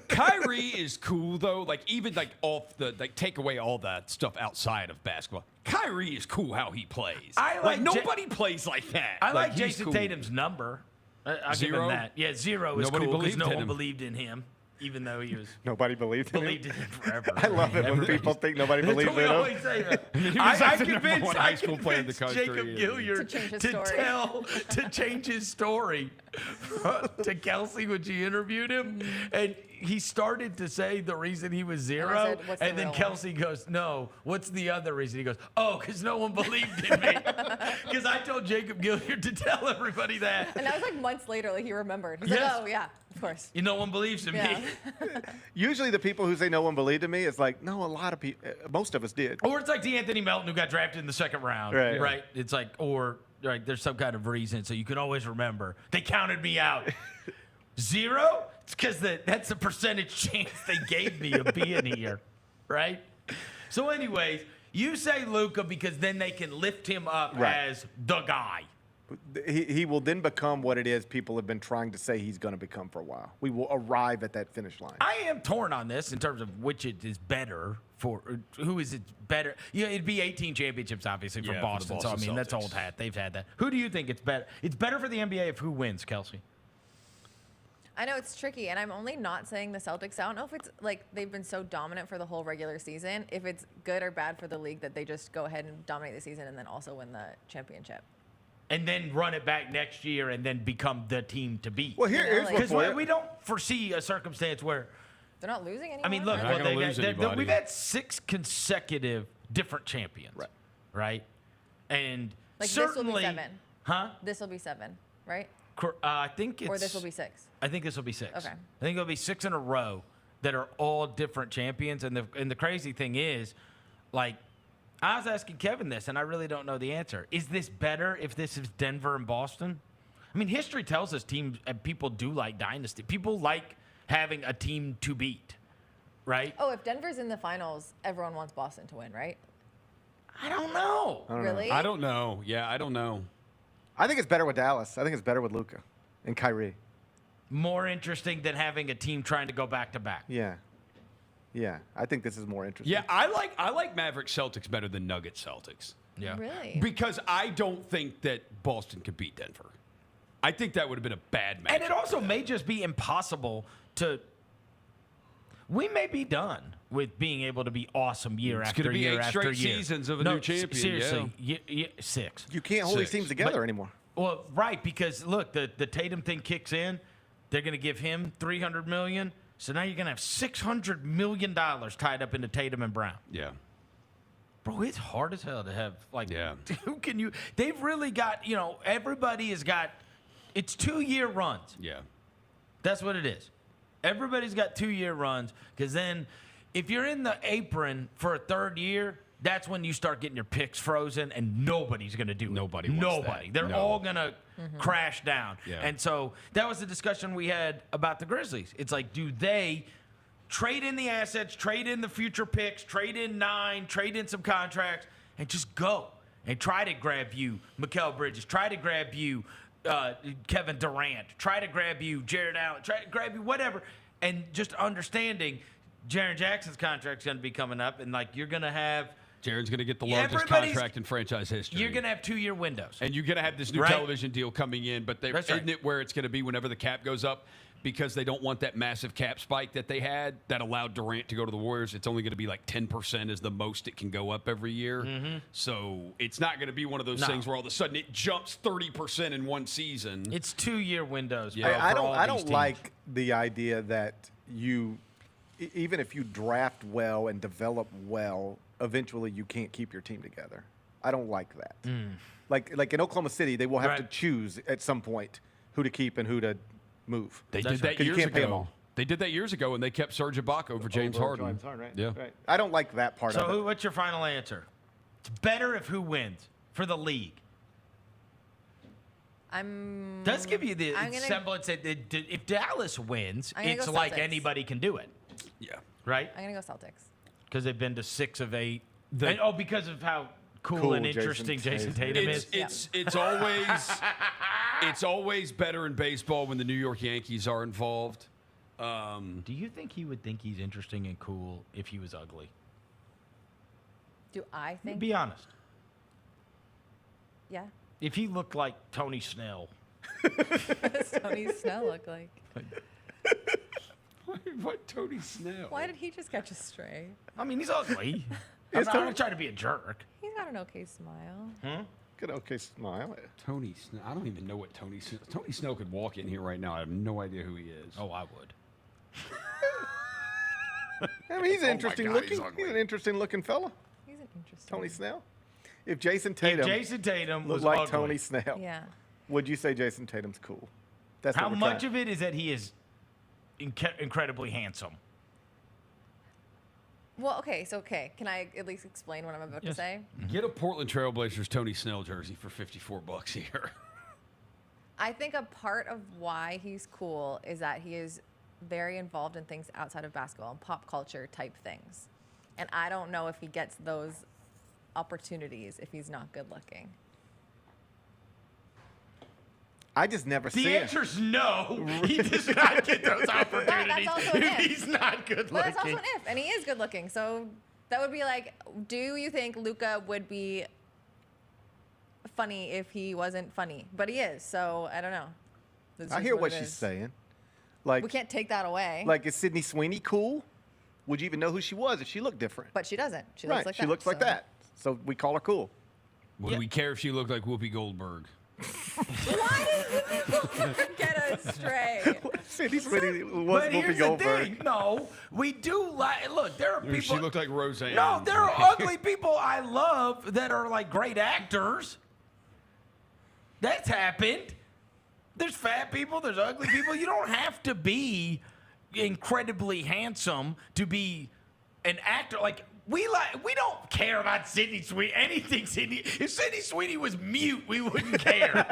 Kyrie is cool though. Like, even like off the take away all that stuff outside of basketball. Kyrie is cool how he plays. I like nobody plays like that. I like he's Jayson cool. Tatum's number. I'll give him that. Yeah, 0 is Nobody cool because believed no in one him. believed in him, even though he was Nobody believed in believed in him forever. I love it when people think nobody believes in We him. always say that. He was I like the number convinced one high school player in the country. Jacob Gilliard to change his story to Kelcey when she interviewed him, and he started to say the reason he was 0, "What's the and then real Kelcey goes, "No, what's the other reason?" He goes, "Oh, because no one believed in me." Because I told Jacob Gilliard to tell everybody that. And that was like months later, like he remembered. He's Yes. like, oh, yeah, of course. No one believes in me. Usually the people who say no one believed in me, it's like, no, a lot of people, most of us did. Or it's like D'Anthony Melton, who got drafted in the 2nd round. Right. It's like, or right, there's some kind of reason, so you can always remember. They counted me out. 0? It's because that's the percentage chance they gave me of being here, right? So anyways, you say Luka because then they can lift him up as the guy. He will then become what it is people have been trying to say he's going to become for a while. We will arrive at that finish line. I am torn on this in terms of which it is better for. Who is it better? Yeah, it'd be 18 championships, obviously, for Boston. So, I mean, that's old hat. They've had that. Who do you think it's better? It's better for the NBA if who wins, Kelcey? I know it's tricky, and I'm only not saying the Celtics. I don't know if it's like they've been so dominant for the whole regular season, if it's good or bad for the league that they just go ahead and dominate the season and then also win the championship. And then run it back next year and then become the team to beat. Well, here's because we don't foresee a circumstance where they're not losing anymore. I mean, look, They're not gonna lose anybody. we've had 6 consecutive different champions, right? And like certainly, this will be 7. Huh? This will be 7, right? I think it's. Or this will be 6. I think this will be 6. Okay. I think it'll be 6 in a row that are all different champions. And the crazy thing is, like, I was asking Kevin this, and I really don't know the answer. Is this better if this is Denver and Boston? I mean, history tells us teams and people do like dynasty. People like having a team to beat, right? Oh, if Denver's in the finals, everyone wants Boston to win, right? I don't know. Really? I don't know. Yeah, I don't know. I think it's better with Dallas. I think it's better with Luka and Kyrie. More interesting than having a team trying to go back to back. Yeah. Yeah, I think this is more interesting. Yeah, I like Maverick Celtics better than Nugget Celtics. Yeah. Really? Because I don't think that Boston could beat Denver. I think that would have been a bad match. And it also may just be impossible to. We may be done with being able to be awesome year It's after gonna be year 8 after straight year. seasons of a new champion, Seriously, 6. You can't hold these 6. teams together But- anymore. Well, right, because look, the Tatum thing kicks in. They're going to give him $300 million. So now you're going to have $600 million tied up into Tatum and Brown. Yeah. Bro, it's hard as hell to have, like, Yeah. who can you? They've really got, everybody has got, it's 2-year runs. Yeah. That's what it is. Everybody's got 2-year runs because then if you're in the apron for a 3rd year, that's when you start getting your picks frozen and nobody's going to do it. Nobody wants that. They're No. all going to crash down. Yeah. And so that was the discussion we had about the Grizzlies. It's like, do they trade in the assets, trade in the future picks, trade in 9, trade in some contracts, and just go and try to grab you Mikal Bridges, try to grab you Kevin Durant, try to grab you Jared Allen, try to grab you whatever, and just understanding Jaren Jackson's contract's going to be coming up, and like you're going to have Jaren's going to get the largest Everybody's- contract in franchise history. you're going to have 2-year windows. And you're going to have this new Right. television deal coming in, but That's right. isn't it where it's going to be whenever the cap goes up? Because they don't want that massive cap spike that they had that allowed Durant to go to the Warriors. It's only going to be like 10% is the most it can go up every year. So it's not going to be one of those No. things where all of a sudden it jumps 30% in one season. It's 2-year windows. Yeah. bro, I for all don't these teams. like the idea that you, even if you draft well and develop well, eventually you can't keep your team together. I don't like that. Like in Oklahoma City, they will have to Right. choose at some point who to keep and who to move. They That's did that right. 'Cause you years can't pay 'em ago. all. They did that years ago, and they kept Serge Ibaka over James Over Harden. James Harden, right? Yeah. Right. I don't like that part of it. So what's your final answer? It's better if who wins for the league. Does give you the I'm gonna- semblance that if Dallas wins, I'm gonna it's go like Celtics. anybody can do it. Yeah. Right? I'm gonna go Celtics. Because they've been to 6 of 8. The- And, because of how cool and interesting Jayson Tatum is. It's always better in baseball when the New York Yankees are involved. Do you think he would think he's interesting and cool if he was ugly? Do I think? Be honest. Yeah. If he looked like Tony Snell. What does Tony Snell look like? What Tony Snell? Why did he just catch a stray? I mean, he's ugly. I'm not trying to be a jerk. He's got an okay smile. Good okay smile. Tony Snell. I don't even know what Tony Snell. Tony Snell could walk in here right now. I have no idea who he is. Oh, I would. I mean, he's Oh my interesting God, looking. he's ugly. He's an interesting looking fella. He's an interesting. Tony Snell. If Jayson Tatum Tatum looked was like ugly. Tony Snell, Yeah. would you say Jayson Tatum's cool? That's How much of it is that he is incredibly handsome? Well, okay. Can I at least explain what I'm about to say? Get a Portland Trailblazers Tony Snell jersey for $54 here. I think a part of why he's cool is that he is very involved in things outside of basketball and pop culture type things. And I don't know if he gets those opportunities if he's not good looking. I just never see The it. answer's no. He does not get those opportunities That's also an if if. he's not good But that's also looking. an if, and he is good looking. So that would be like, do you think Luka would funny if he wasn't funny? But he is, so I don't know. That's I just hear what it she's is. saying. Like, We can't take that away. like, is Sydney Sweeney cool? Would you even know who she was if she looked different? But she doesn't. She right, looks like she that. looks like so. that. So we call her cool. Would we care if she looked like Whoopi Goldberg? Why did you get a stray? Sydney Sweeney was But Whoopi here's Goldberg. the thing. No, we do like. Look, there are people. She looked like Roseanne. No, there are ugly people I love that are like great actors. That's happened. There's fat people. There's ugly people. You don't have to be incredibly handsome to be an actor. Like we don't care about Sydney Sweeney. Anything Sydney. If Sydney Sweeney was mute, we wouldn't care.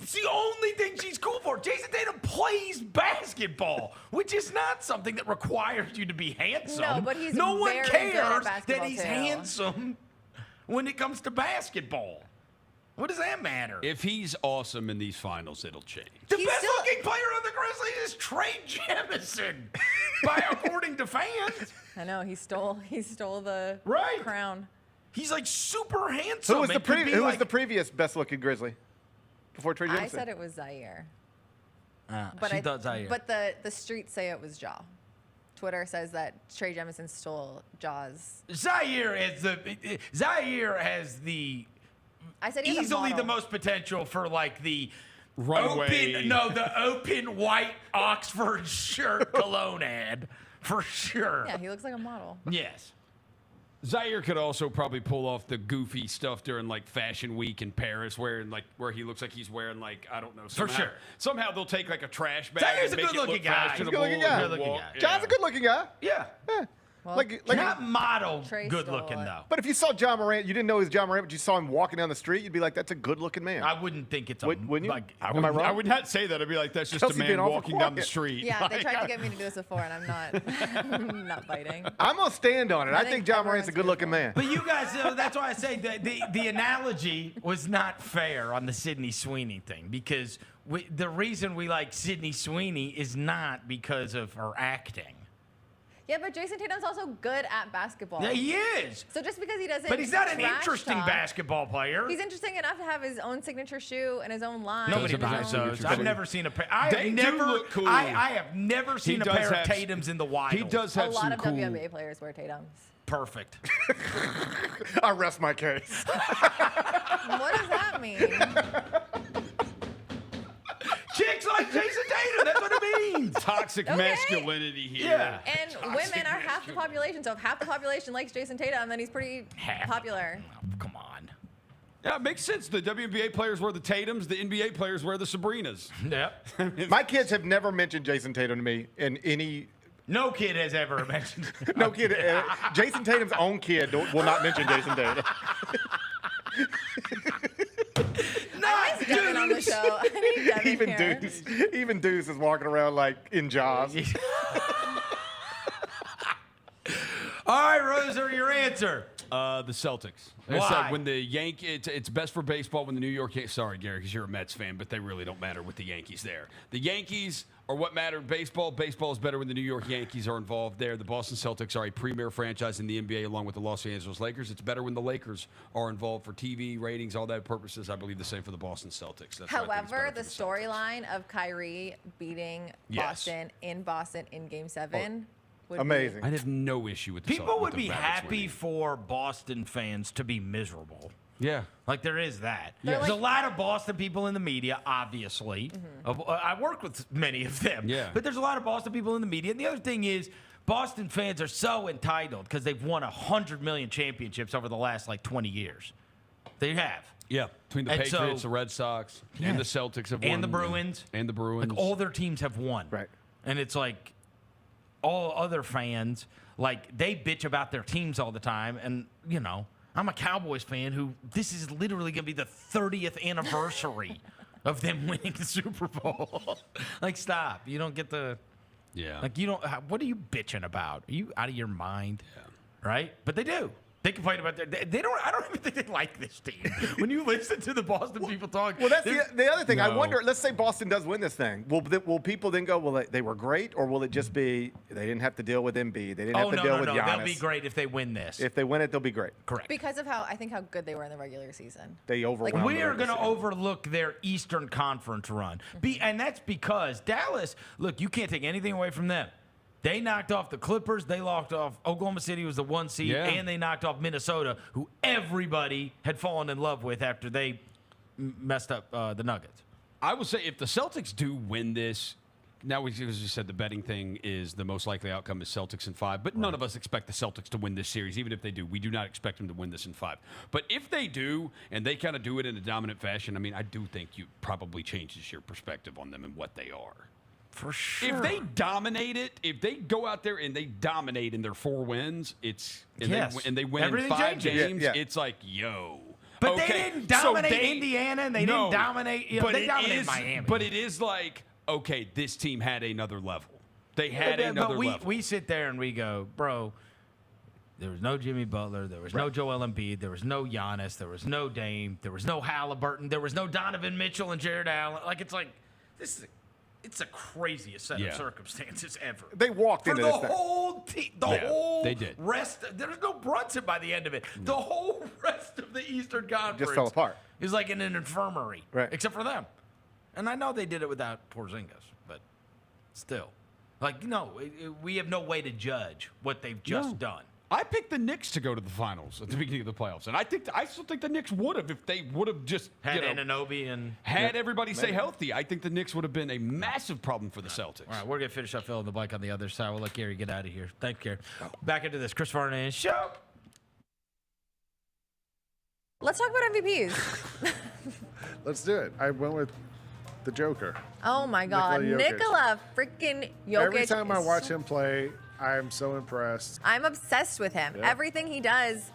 It's the only thing she's cool for. Jayson Tatum plays basketball, which is not something that requires you to be handsome. No, but he's no one very good at cares that basketball, he's too. handsome when it comes to basketball. What does that matter? If he's awesome in these finals, it'll change. The best-looking player on the Grizzlies is Trey Jemison, according to fans. I know he stole the Right. crown. He's like super handsome. Who was It could be who was like- the previous best looking Grizzly before Trey Jemison? I said it was Zaire. She thought Zaire. But the streets say it was Ja. Twitter says that Trey Jemison stole Ja's. Zaire has the I said he has a easily the model. most potential for like the Runway. the open white Oxford shirt cologne ad for sure. Yeah, he looks like a model. Yes. Zaire could also probably pull off the goofy stuff during like Fashion Week in Paris, where he looks like he's wearing like I don't know. Somehow, sure. Somehow they'll take like a trash bag. Zaire's and a make it good-looking look guy. He's a fashionable good looking guy. and Good-looking walk- guy. John's a good looking guy. Yeah. Well, Like Not model Trey good stole looking it. though. But if you saw John Morant, you didn't know he was John Morant, but you saw him walking down the street, you'd be like, "That's a good-looking man." I wouldn't think it's a Wouldn't you? like Am I wrong? I would not say that. I'd be like, that's just Kelcey a man being awful walking down the quiet. street. Yeah, they Like, tried to get me to do this before, and I'm not. I'm not biting. I'm gonna stand on it. I think think John Morant's a everyone's good-looking man. But you guys, that's why I say the analogy was not fair on the Sydney Sweeney thing because the reason we like Sydney Sweeney is not because of her acting. Yeah, but Jayson Tatum's also good at basketball. Yeah, he is. So just because he doesn't, But he's not an trash interesting talk, basketball player. He's interesting enough to have his own signature shoe and his own line. Nobody and his buys own- those. I've never seen a pair. I They have do never. look cool. I have never seen a does pair of have- Tatums in the wild. He does A have lot some of cool. WNBA players wear Tatums. Perfect. I rest my case. What does that mean? Chicks like Jayson Tatum. That's what it means. Toxic Okay. masculinity here. Yeah. And women are half the population, so if half the population likes Jayson Tatum, then he's pretty popular. Come on. Yeah, it makes sense. The WNBA players wear the Tatums. The NBA players wear the Sabrinas. Yep. My kids have never mentioned Jayson Tatum to me in any. No kid has ever mentioned. No kid. Jayson Tatum's own kid will not mention Jayson Tatum. I Devin on the show. I need Devin here. Even Deuce is walking around like in Jaws. All right, Roser, your answer. The Celtics. Why? I said, when the it's best for baseball when the New York Yankees. Sorry, Gary, because you're a Mets fan, but they really don't matter with the Yankees there. The Yankees are what matter in baseball. Baseball is better when the New York Yankees are involved there. The Boston Celtics are a premier franchise in the NBA along with the Los Angeles Lakers. It's better when the Lakers are involved for TV, ratings, all that purposes. I believe the same for the Boston Celtics. That's why I think it's However, better the for the Celtics. storyline of Kyrie beating Boston in Game 7 would Amazing. I'd have no issue with the People would the be Mavericks happy winning. for Boston fans to be miserable. Yeah. Like, there is that. They're There's like- a lot of Boston people in the media, obviously. I work with many of them. Yeah. But there's a lot of Boston people in the media. And the other thing is, Boston fans are so entitled because they've won 100 million championships over the last, 20 years. They have. Yeah, between the And Patriots, so- the Red Sox, and the Celtics have won. And the Bruins. And the Bruins. Like, all their teams have won. Right. And it's like all other fans, they bitch about their teams all the time. And, I'm a Cowboys fan who this is literally going to be the 30th anniversary of them winning the Super Bowl. Stop. You don't get the. Yeah. What are you bitching about? Are you out of your mind? Yeah. Right? But they do. They complain about they don't. I don't even think they like this team. When you listen to the Boston people talk, Well, that's the other thing. I No. wonder. Let's say Boston does win this thing. Will people then go, well, they were great, or will it just be they didn't have to deal with Embiid, they didn't have to deal with Giannis? They'll be great if they win this. If they win it, they'll be great. Correct. because of how good they were in the regular season. They overwhelmed. We the are regular going to season. overlook their Eastern Conference run. And that's because Dallas, look, you can't take anything away from them. They knocked off the Clippers. They knocked off Oklahoma City, was the 1 seed, and they knocked off Minnesota, who everybody had fallen in love with after they messed up the Nuggets. I will say if the Celtics do win this, now as you said, the betting thing is the most likely outcome is Celtics in 5. But none of us expect the Celtics to win this series. Even if they do, we do not expect them to win this in 5. But if they do, and they kind of do it in a dominant fashion, I mean, I do think you probably changes your perspective on them and what they are. For sure. If they dominate it, if they go out there and they dominate in their 4 wins, and they win Everything in 5 changes. games, Yeah. it's like, yo. But okay, they didn't dominate so Indiana, and they didn't dominate. They dominated Miami. But it is like, okay, this team had another level. They had another level. We sit there and we go, bro, there was no Jimmy Butler. There was no Joel Embiid. There was no Giannis. There was no Dame. There was no Halliburton. There was no Donovan Mitchell and Jared Allen. It's the craziest set of circumstances ever. They walked into this thing. Whole team, whole they did. rest. There's no Brunson by the end of it. The whole rest of the Eastern Conference Just fell apart. Is like in an infirmary, Right. except for them. And I know they did it without Porzingis, but still, we have no way to judge what they've just done. I picked the Knicks to go to the finals at the beginning of the playoffs, and I still think the Knicks would have if they would have just Had Anunoby and had everybody stay healthy. I think the Knicks would have been a massive problem for the Celtics. All right, we're gonna finish up fill in the blank on the other side. We'll let Gary get out of here. Thanks, Gary. Back into this Chris Vernon show. Let's talk about MVPs. Let's do it. I went with the Joker. Oh my God, Nikola freaking Jokic. Every time I watch him play, I'm so impressed. I'm obsessed with him. Yeah. Everything he does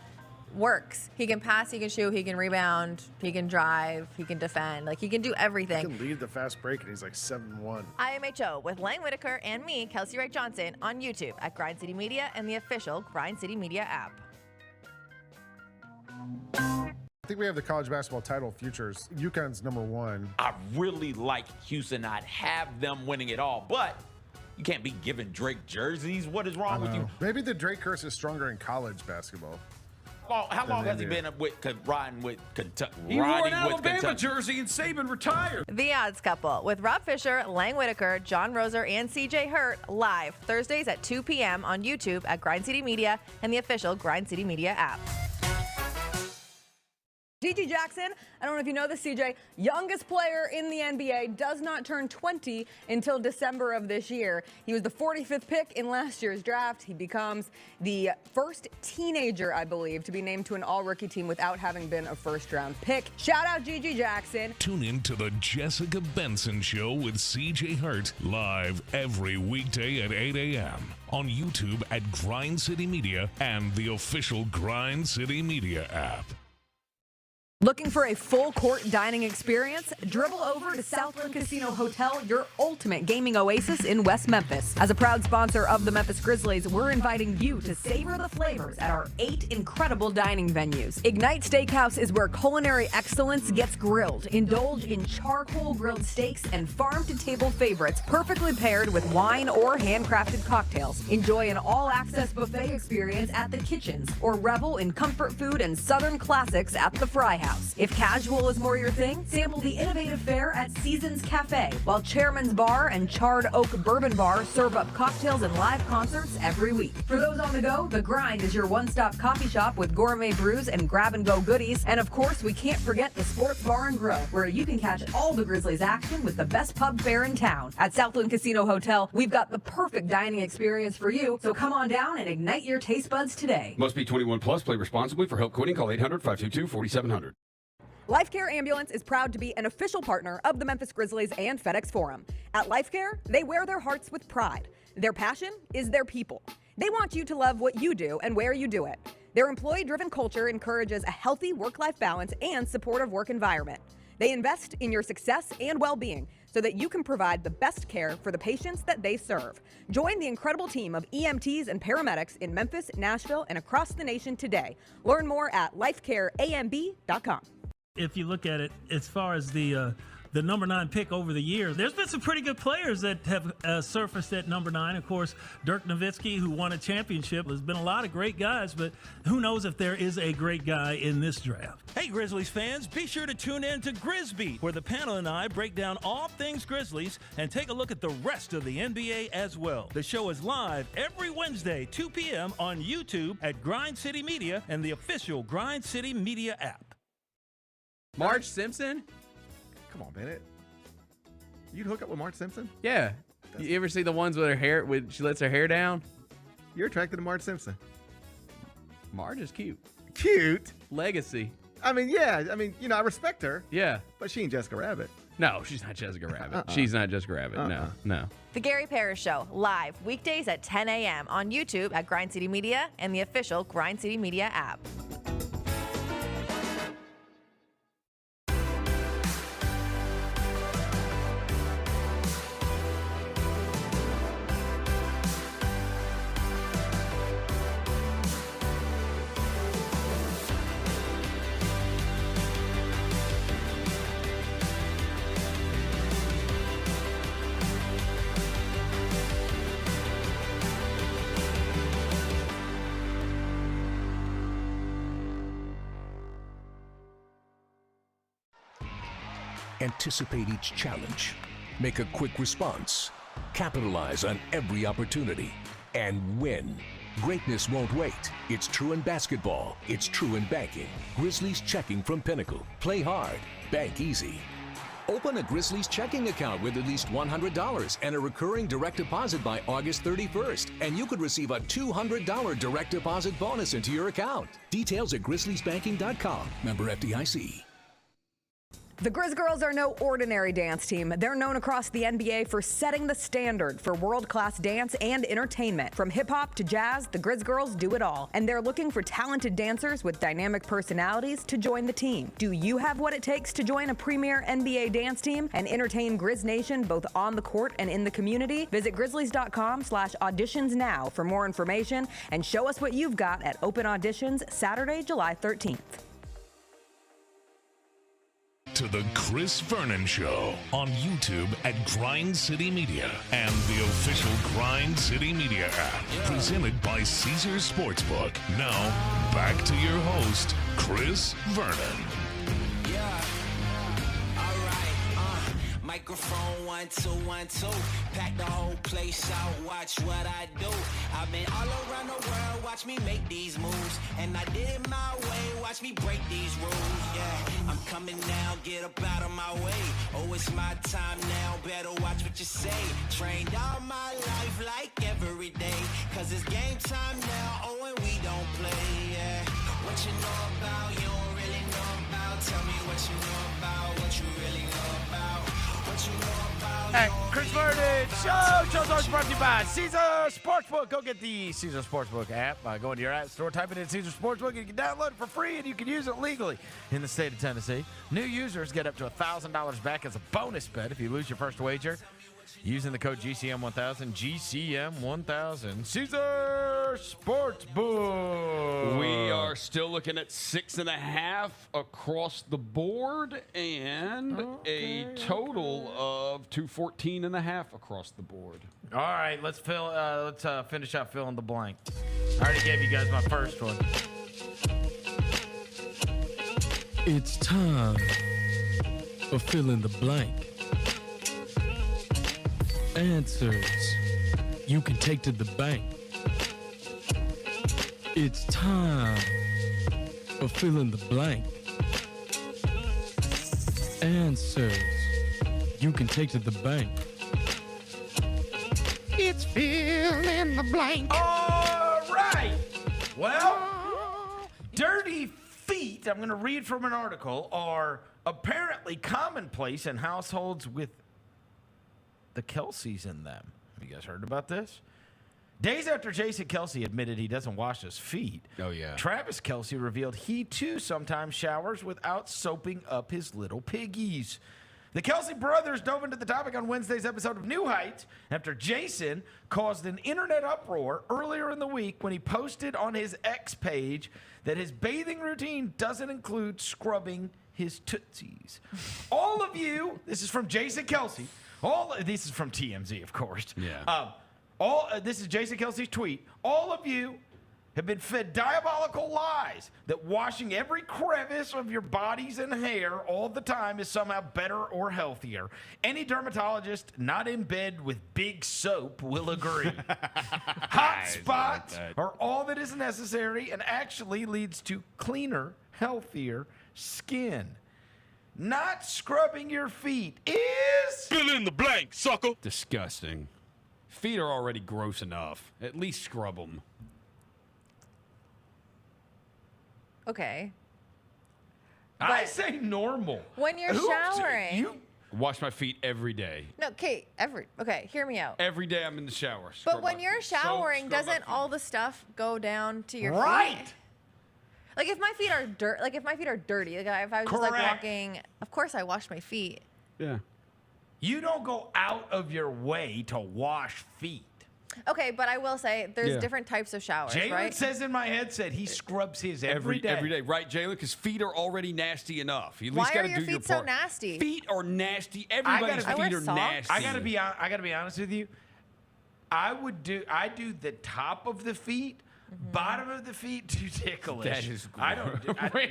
works. He can pass, he can shoot, he can rebound, he can drive, he can defend. He can do He everything. can lead the fast break, and he's like 7-1. IMHO with Lang Whitaker and me, Kelcey Wright Johnson, on YouTube at Grind City Media and the official Grind City Media app. I think we have the college basketball title futures. UConn's #1. I really like Houston. I'd have them winning it all, but you can't be giving Drake jerseys. What is wrong with you? Maybe the Drake curse is stronger in college basketball. Well, how long has he NBA. been riding with Kentucky? He wore an riding with Alabama Kentucky? jersey and Saban retired. The Odds Couple with Rob Fisher, Lang Whitaker, John Roser, and CJ Hurt live Thursdays at 2 p.m. on YouTube at Grind City Media and the official Grind City Media app. GG Jackson, I don't know if you know this, CJ, youngest player in the NBA, does not turn 20 until December of this year. He was the 45th pick in last year's draft. He becomes the first teenager, I believe, to be named to an all-rookie team without having been a first-round pick. Shout out GG Jackson. Tune in to the Jessica Benson Show with CJ Hurt live every weekday at 8 a.m. on YouTube at Grind City Media and the official Grind City Media app. Looking for a full court dining experience? Dribble over to Southland Casino Hotel, your ultimate gaming oasis in West Memphis. As a proud sponsor of the Memphis Grizzlies, we're inviting you to savor the flavors at our 8 incredible dining venues. Ignite Steakhouse is where culinary excellence gets grilled. Indulge in charcoal grilled steaks and farm-to-table favorites, perfectly paired with wine or handcrafted cocktails. Enjoy an all-access buffet experience at the kitchens, or revel in comfort food and southern classics at the Fry House. If casual is more your thing, sample the innovative fare at Seasons Cafe, while Chairman's Bar and Charred Oak Bourbon Bar serve up cocktails and live concerts every week. For those on the go, The Grind is your one-stop coffee shop with gourmet brews and grab-and-go goodies. And of course, we can't forget the Sports Bar and Grill, where you can catch all the Grizzlies action with the best pub fare in town. At Southland Casino Hotel, we've got the perfect dining experience for you, so come on down and ignite your taste buds today. Must be 21 plus. Play responsibly. For help quitting, call 800-522-4700. LifeCare Ambulance is proud to be an official partner of the Memphis Grizzlies and FedEx Forum. At LifeCare, they wear their hearts with pride. Their passion is their people. They want you to love what you do and where you do it. Their employee-driven culture encourages a healthy work-life balance and supportive work environment. They invest in your success and well-being so that you can provide the best care for the patients that they serve. Join the incredible team of EMTs and paramedics in Memphis, Nashville, and across the nation today. Learn more at lifecareamb.com. If you look at it as far as the number 9 pick over the years, there's been some pretty good players that have surfaced at number 9. Of course, Dirk Nowitzki, who won a championship. There's been a lot of great guys, but who knows if there is a great guy in this draft. Hey, Grizzlies fans, be sure to tune in to Grizzbeat, where the panel and I break down all things Grizzlies and take a look at the rest of the NBA as well. The show is live every Wednesday, 2 p.m. on YouTube at Grind City Media and the official Grind City Media app. Marge Simpson? Come on, Bennett. You'd hook up with Marge Simpson? Yeah. You ever see the ones with her hair, when she lets her hair down? You're attracted to Marge Simpson. Marge is cute. Cute? Legacy. I mean, yeah. I mean, I respect her. Yeah. But she ain't Jessica Rabbit. No, she's not Jessica Rabbit. She's not Jessica Rabbit. No. The Gary Parrish Show, live weekdays at 10 a.m. on YouTube at Grind City Media and the official Grind City Media app. Anticipate each challenge. Make a quick response. Capitalize on every opportunity. And win. Greatness won't wait. It's true in basketball. It's true in banking. Grizzlies Checking from Pinnacle. Play hard. Bank easy. Open a Grizzlies checking account with at least $100 and a recurring direct deposit by August 31st. And you could receive a $200 direct deposit bonus into your account. Details at grizzliesbanking.com. Member FDIC. The Grizz Girls are no ordinary dance team. They're known across the NBA for setting the standard for world-class dance and entertainment. From hip-hop to jazz, the Grizz Girls do it all. And they're looking for talented dancers with dynamic personalities to join the team. Do you have what it takes to join a premier NBA dance team and entertain Grizz Nation both on the court and in the community? Visit grizzlies.com/auditions now for more information and show us what you've got at open auditions Saturday, July 13th. To the Chris Vernon Show on YouTube at Grind City Media and the official Grind City Media app. Presented by Caesars Sportsbook. Now, back to your host, Chris Vernon. Microphone 1 2 1 2. Pack the whole place out. Watch what I do. I've been all around the world. Watch me make these moves, and I did it my way. Watch me break these rules. Yeah, I'm coming now. Get up out of my way. Oh, it's my time now. Better watch what you say. Trained all my life like every day. 'Cause it's game time now. Oh, and we don't play. Yeah. What you know about? You don't really know about. Tell me what you know about. What you really know about. Hey, Chris Vernon Show. Show's always brought to you by Caesar Sportsbook. Go get the Caesar Sportsbook app by going to your app store, type it in Caesar Sportsbook, and you can download it for free, and you can use it legally in the state of Tennessee. New users get up to $1,000 back as a bonus bet if you lose your first wager using the code GCM1000. GCM1000. Caesar Sportsbook. We are still looking at 6.5 across the board and a total of 214.5 across the board. All right, let's finish out fill in the blank. I already gave you guys my first one. It's time for fill in the blank. Answers you can take to the bank. It's time for fill in the blank. Answers you can take to the bank. It's fill in the blank. All right. Well, dirty feet, I'm going to read from an article, are apparently commonplace in households with the Kelceys in them. Have you guys heard about this? Days after Jason Kelcey admitted he doesn't wash his feet, Travis Kelce revealed he too sometimes showers without soaping up his little piggies. The Kelcey brothers dove into the topic on Wednesday's episode of New Heights after Jason caused an internet uproar earlier in the week when he posted on his X page that his bathing routine doesn't include scrubbing his tootsies. All of you, this is from Jason Kelcey. This is from TMZ, of course. Yeah. This is Jason Kelce's tweet. All of you have been fed diabolical lies that washing every crevice of your bodies and hair all the time is somehow better or healthier. Any dermatologist not in bed with big soap will agree. Hot spots are all that is necessary and actually leads to cleaner, healthier skin. Not scrubbing your feet is... Fill in the blank, sucker. Disgusting. Feet are already gross enough. At least scrub them. Okay. I say normal. When you're showering. Wash my feet every day. No, Kate, okay, hear me out. Every day I'm in the shower. But when you're showering, doesn't all the stuff go down to your Right. feet? Like if my feet are dirty, if I was just like walking, of course I wash my feet. Yeah. You don't go out of your way to wash feet. Okay, but I will say there's different types of showers, Jalen right? says in my headset he scrubs his every day. Every day, right, Jalen? Because feet are already nasty enough. You at Why least are gotta your do your feet so part. nasty? Feet are nasty. Everybody's feet are nasty. I gotta be honest with you. I do the top of the feet. Bottom of the feet too ticklish. That is gross. I don't. Ticklish?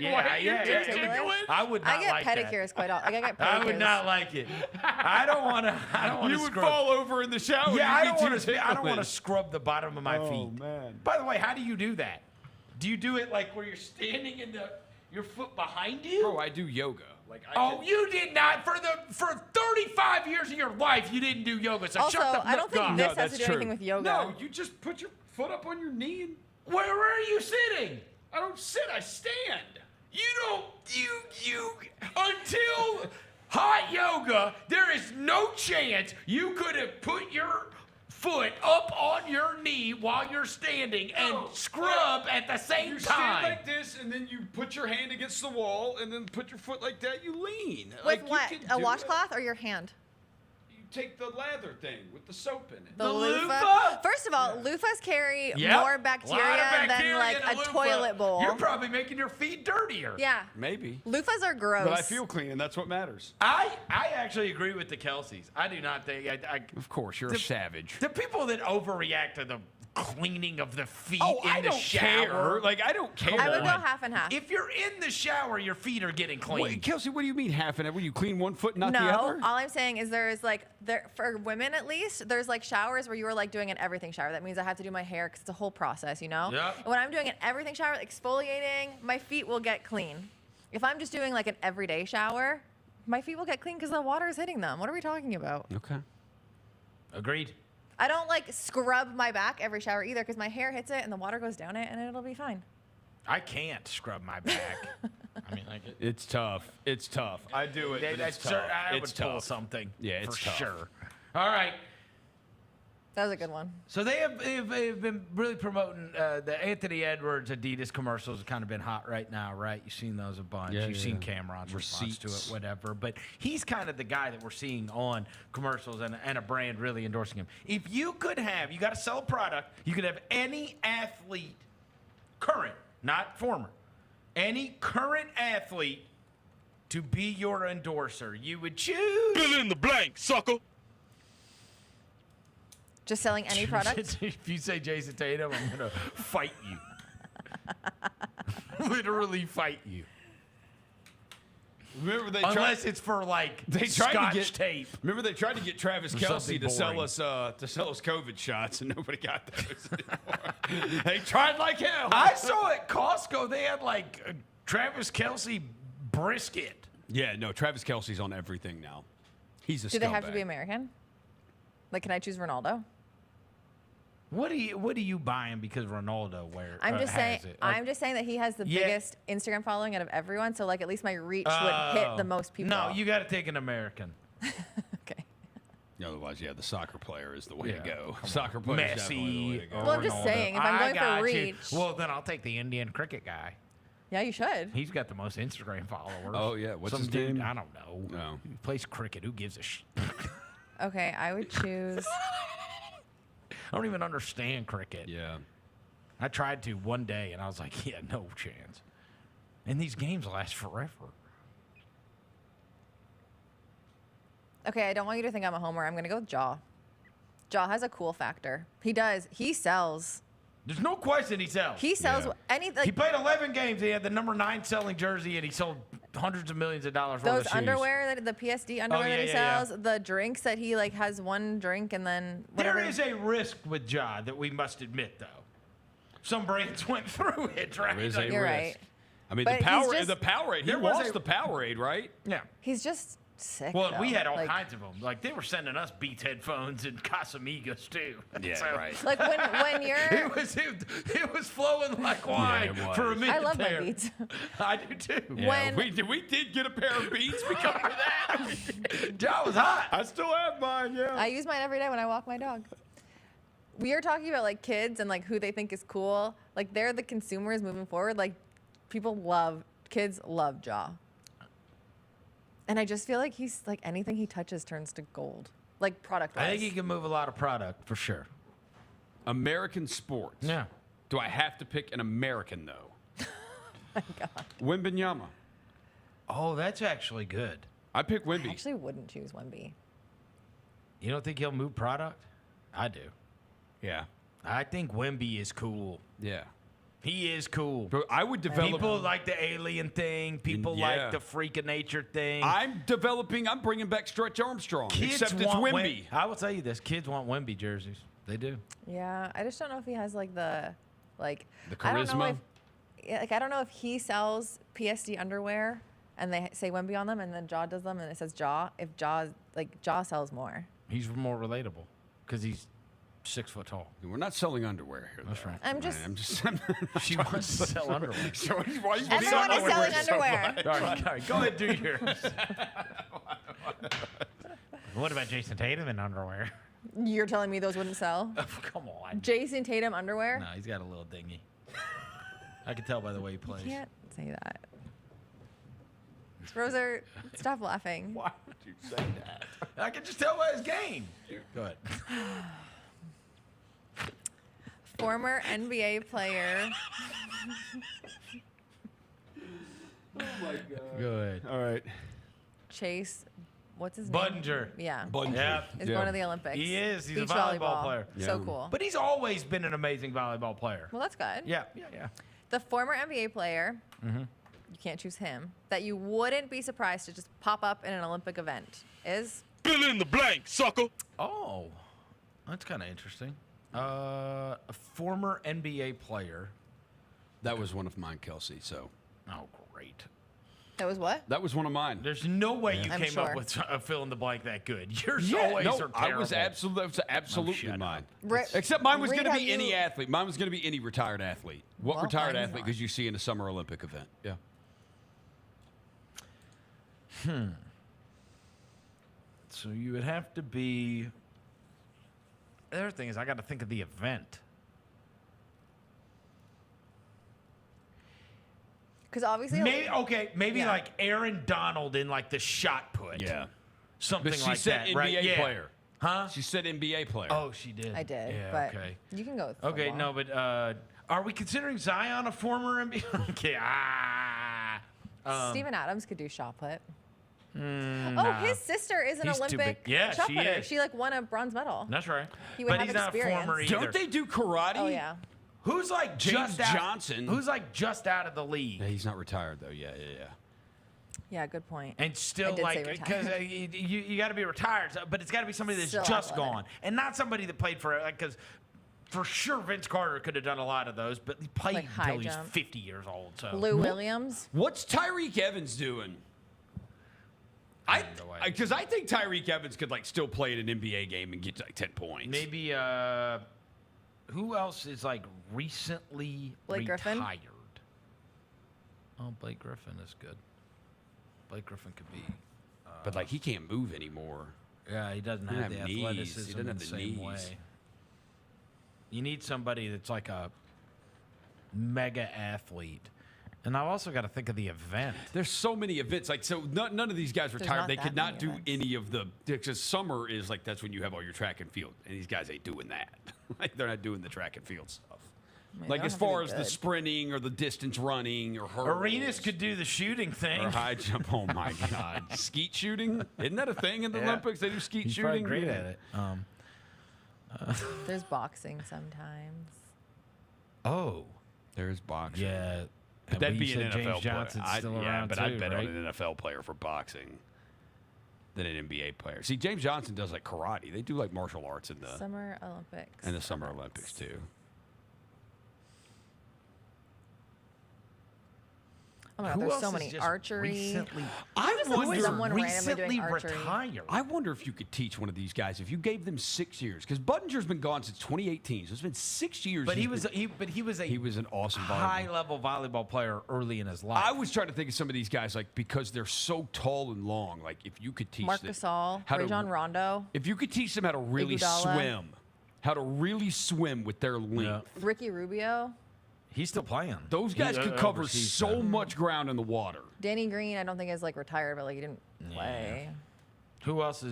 I would not like I get pedicures quite often. I get pedicures. I would not like it. I don't want to. You would fall over in the shower. Yeah, I don't want want to scrub the bottom of my feet. Oh man. By the way, how do you do that? Do you do it like where you're standing and your foot behind you? Bro, I do yoga. You did not for 35 years of your life. You didn't do yoga. So Also, shut the I don't think fuck this up. has to do anything with yoga. No, you just put your foot up on your knee and. Where are you sitting? I don't sit. I stand. You don't. You until hot yoga. There is no chance you could have put your foot up on your knee while you're standing and scrub at the same You time. stand like this, and then you put your hand against the wall, and then put your foot like that. You lean. With like, what? You can A do washcloth or your hand? You take the lather thing with the soap in it. The loofah? First of all, loofahs carry more bacteria than like a toilet bowl. You're probably making your feet dirtier. Yeah. Maybe. Loofahs are gross. But I feel clean, and that's what matters. I actually agree with the Kelceys. I do not think. Of course, you're a savage. The people that overreact to the cleaning of the feet I in the don't shower. care. Like, I don't care. I would go half and half. If you're in the shower, your feet are getting clean. Wait, Kelcey, what do you mean half and half? Would you clean one foot, not the No, other? all I'm saying is for women at least, there's like showers where you are like doing an everything shower. That means I have to do my hair because it's a whole process, you know? Yep. And when I'm doing an everything shower, exfoliating, my feet will get clean. If I'm just doing like an everyday shower, my feet will get clean because the water is hitting them. What are we talking about? Okay. Agreed. I don't like scrub my back every shower either because my hair hits it and the water goes down it and it'll be fine. I can't scrub my back. I mean, like It's tough. It's tough. I do it. But it's tough. I it's would pull tough. something. Yeah, it's for tough. sure. All right. That was a good one. So they've been really promoting the Anthony Edwards Adidas commercials have kind of been hot right now, right? You've seen those a bunch. Yeah, You've seen Cameron's response to it, whatever. But he's kind of the guy that we're seeing on commercials and a brand really endorsing him. If you could have, you got to sell a product, you could have any athlete, current, not former, any current athlete to be your endorser, you would choose. Fill in the blank, sucker. Just selling any product? If you say Jayson Tatum, I'm going to fight you. Literally fight you. Remember Unless it's for like Scotch tape. Remember they tried to get Travis Or Kelcey something to sell boring. us COVID shots, and nobody got those anymore. They tried like hell. I saw at Costco they had like a Travis Kelcey brisket. Yeah, no, Travis Kelce's on everything now. He's a Do they have to scumbag. be American? Like, can I choose Ronaldo? What are you buying because Ronaldo wears? I'm just saying. It? Like, I'm just saying that he has the Yeah. biggest Instagram following out of everyone. So like, at least my reach would hit the most people. No, you got to take an American. Otherwise, yeah, the soccer player is the way Yeah, to go. come Soccer on. player is definitely the way to Messi. go. or Well, I'm just Ronaldo. saying, if I'm I going for got you. reach- Well, then I'll take the Indian cricket guy. Yeah, you should. He's got the most Instagram followers. Oh, yeah. What's Some his dude, name? I don't know. No. He plays cricket. Who gives a shit? Okay, I would choose. I don't even understand cricket. Yeah. I tried to one day, and I was like, yeah, no chance. And these games last forever. Okay, I don't want you to think I'm a homer. I'm gonna go with Jaw. Jaw has a cool factor. He does. He sells. There's no question he sells. He sells any. Like, He played 11 games. He had the number 9 selling jersey, and he sold hundreds of millions of dollars worth those of shoes. underwear, the PSD underwear that he yeah. sells, the drinks that he like has one drink and then whatever. There is a risk with Ja that we must admit, though. Some brands went through it, right? There is a You're risk. right. I mean, But the he's just- Powerade. He There was lost a- the Powerade, right? Yeah. He's just sick. Well, though. we had all Like- kinds of them. Like, they were sending us Beats headphones and Casamigos, too. Yeah, right. Like when you're. It was flowing like wine it for a was. minute I love my there. Beats. I do, too. Yeah, we did get a pair of Beats because of that. Ja was hot. I still have mine, yeah. I use mine every day when I walk my dog. We are talking about like kids and like who they think is cool. Like they're the consumers moving forward. Like kids love Jaw. And I just feel like he's like anything he touches turns to gold. Like product wise. I think he can move a lot of product, for sure. American sports. Yeah. Do I have to pick an American, though? my God. Wembanyama. Oh, that's actually good. I pick I Wemby. actually wouldn't choose Wemby. You don't think he'll move product? I do. Yeah. I think Wemby is cool. Yeah. He is cool. But I would develop. People like the alien thing. People Yeah. like the freak of nature thing. I'm bringing back Stretch Armstrong. Kids except it's want Wemby. I will tell you this: kids want Wemby jerseys. They do. Yeah, I just don't know if he has like the The I don't know charisma? I don't know if he sells PSD underwear and they say Wemby on them and then Jaw does them and it says Jaw. If Jaw sells more. He's more relatable because he's 6 foot tall. We're not selling underwear here. That's right. I'm just. I'm just. She wants to sell underwear. So why you Everyone is selling so underwear. much? All right, go ahead, do yours. What about Jayson Tatum in underwear? You're telling me those wouldn't sell? Come on. Jayson Tatum underwear? No, he's got a little dingy. I can tell by the way he plays. You can't say that. Roser, stop laughing. Why would you say that? I can just tell by his game. Go ahead. Former NBA player. Oh my God. Good. All right. Chase. What's his Budinger. name? Yeah. Yep. Is going to the Olympics. He is. He's Beach a volleyball player. So cool. But he's always been an amazing volleyball player. Well, that's good. Yeah. The former NBA player, Mm-hmm. you can't choose him, that you wouldn't be surprised to just pop up in an Olympic event is? Fill in the blank, sucker. Oh, that's kind of interesting. A former NBA player. That was one of mine, Kelcey. So. Oh, great. That was what? That was one of mine. There's no way you I'm came sure. up with a fill in the blank that good. Yours Yeah, always no, are terrible. I was absolutely shut mine. Re- Except mine was Reed, going to have be any you- athlete. Mine was going to be any retired athlete. What Well, retired mine's athlete not. could you see in a summer Olympic event? Yeah. So you would have to be. The other thing is, I got to think of the event. Because obviously, maybe like Aaron Donald in like the shot put. Yeah. Something But she like said that. NBA right? Yeah. player. Huh? She said NBA player. Oh, she did. I did. Yeah, but okay. you can go with Okay, football. no, but are we considering Zion a former NBA? Okay. Steven Adams could do shot put. Nah. His sister is an He's too Olympic big. Yeah, shot she putter. is. She like won a bronze medal. That's right. He would but have he's not a experience. former either. Don't they do karate? Oh yeah. Who's like James just out, Johnson. Who's like just out of the league? Yeah, he's not retired though. Yeah. Yeah, good point. And still, like, because you got to be retired, but it's got to be somebody that's Still just athletic. gone, and not somebody that played for, like, because for sure Vince Carter could have done a lot of those, but he played Like high until he's jump. 50 years old. So Lou Williams. What's Tyreek Evans doing? Because I think Tyreek Evans could like still play in an NBA game and get like 10 points. Maybe who else is like recently Blake retired? Griffin? Oh, Blake Griffin is good. Blake Griffin could be. But like he can't move anymore. Yeah, he doesn't He have doesn't the have knees. athleticism He doesn't in have the the same knees. way. You need somebody that's like a mega athlete. And I've also got to think of the event. There's so many events. Like, so none of these guys There's retired. not They that could not do many any of the, because summer is like, that's when you have all your track and field. And these guys ain't doing that. Like, they're not doing the track and field stuff. I mean, Like, they as don't have to far be as the good. sprinting or the distance running or hurdles. Arenas could do the shooting thing. Or high jump. Oh, my God. Skeet shooting? Isn't that a thing in the Yeah. Olympics? They do skeet He's shooting? probably great Yeah. at it. There's boxing sometimes. Oh. There's boxing. Yeah. But that'd we be an said NFL James Johnson's player. still Yeah, around but too, I'd bet right? on an NFL player for boxing than an NBA player. See, James Johnson does like karate. They do like martial arts in the Summer Olympics. in the Summer Olympics too. Oh my God, Who there's else so is many just archery. recently- I Just wonder. someone randomly doing archery. retired. I wonder if you could teach one of these guys if you gave them 6 years, because Buttinger's been gone since 2018, so it's been 6 years. But he he's was an awesome high level volleyball player early in his life. I was trying to think of some of these guys, like, because they're so tall and long. Like, if you could teach Marc them Gasol, how to- Rajon Rondo, if you could teach them how to really Iguodala. swim with their length. Ricky Rubio, He's still playing. Those guys He, could cover overseas so stuff. much ground in the water. Danny Green. I don't think is like retired, but like he didn't play. Who else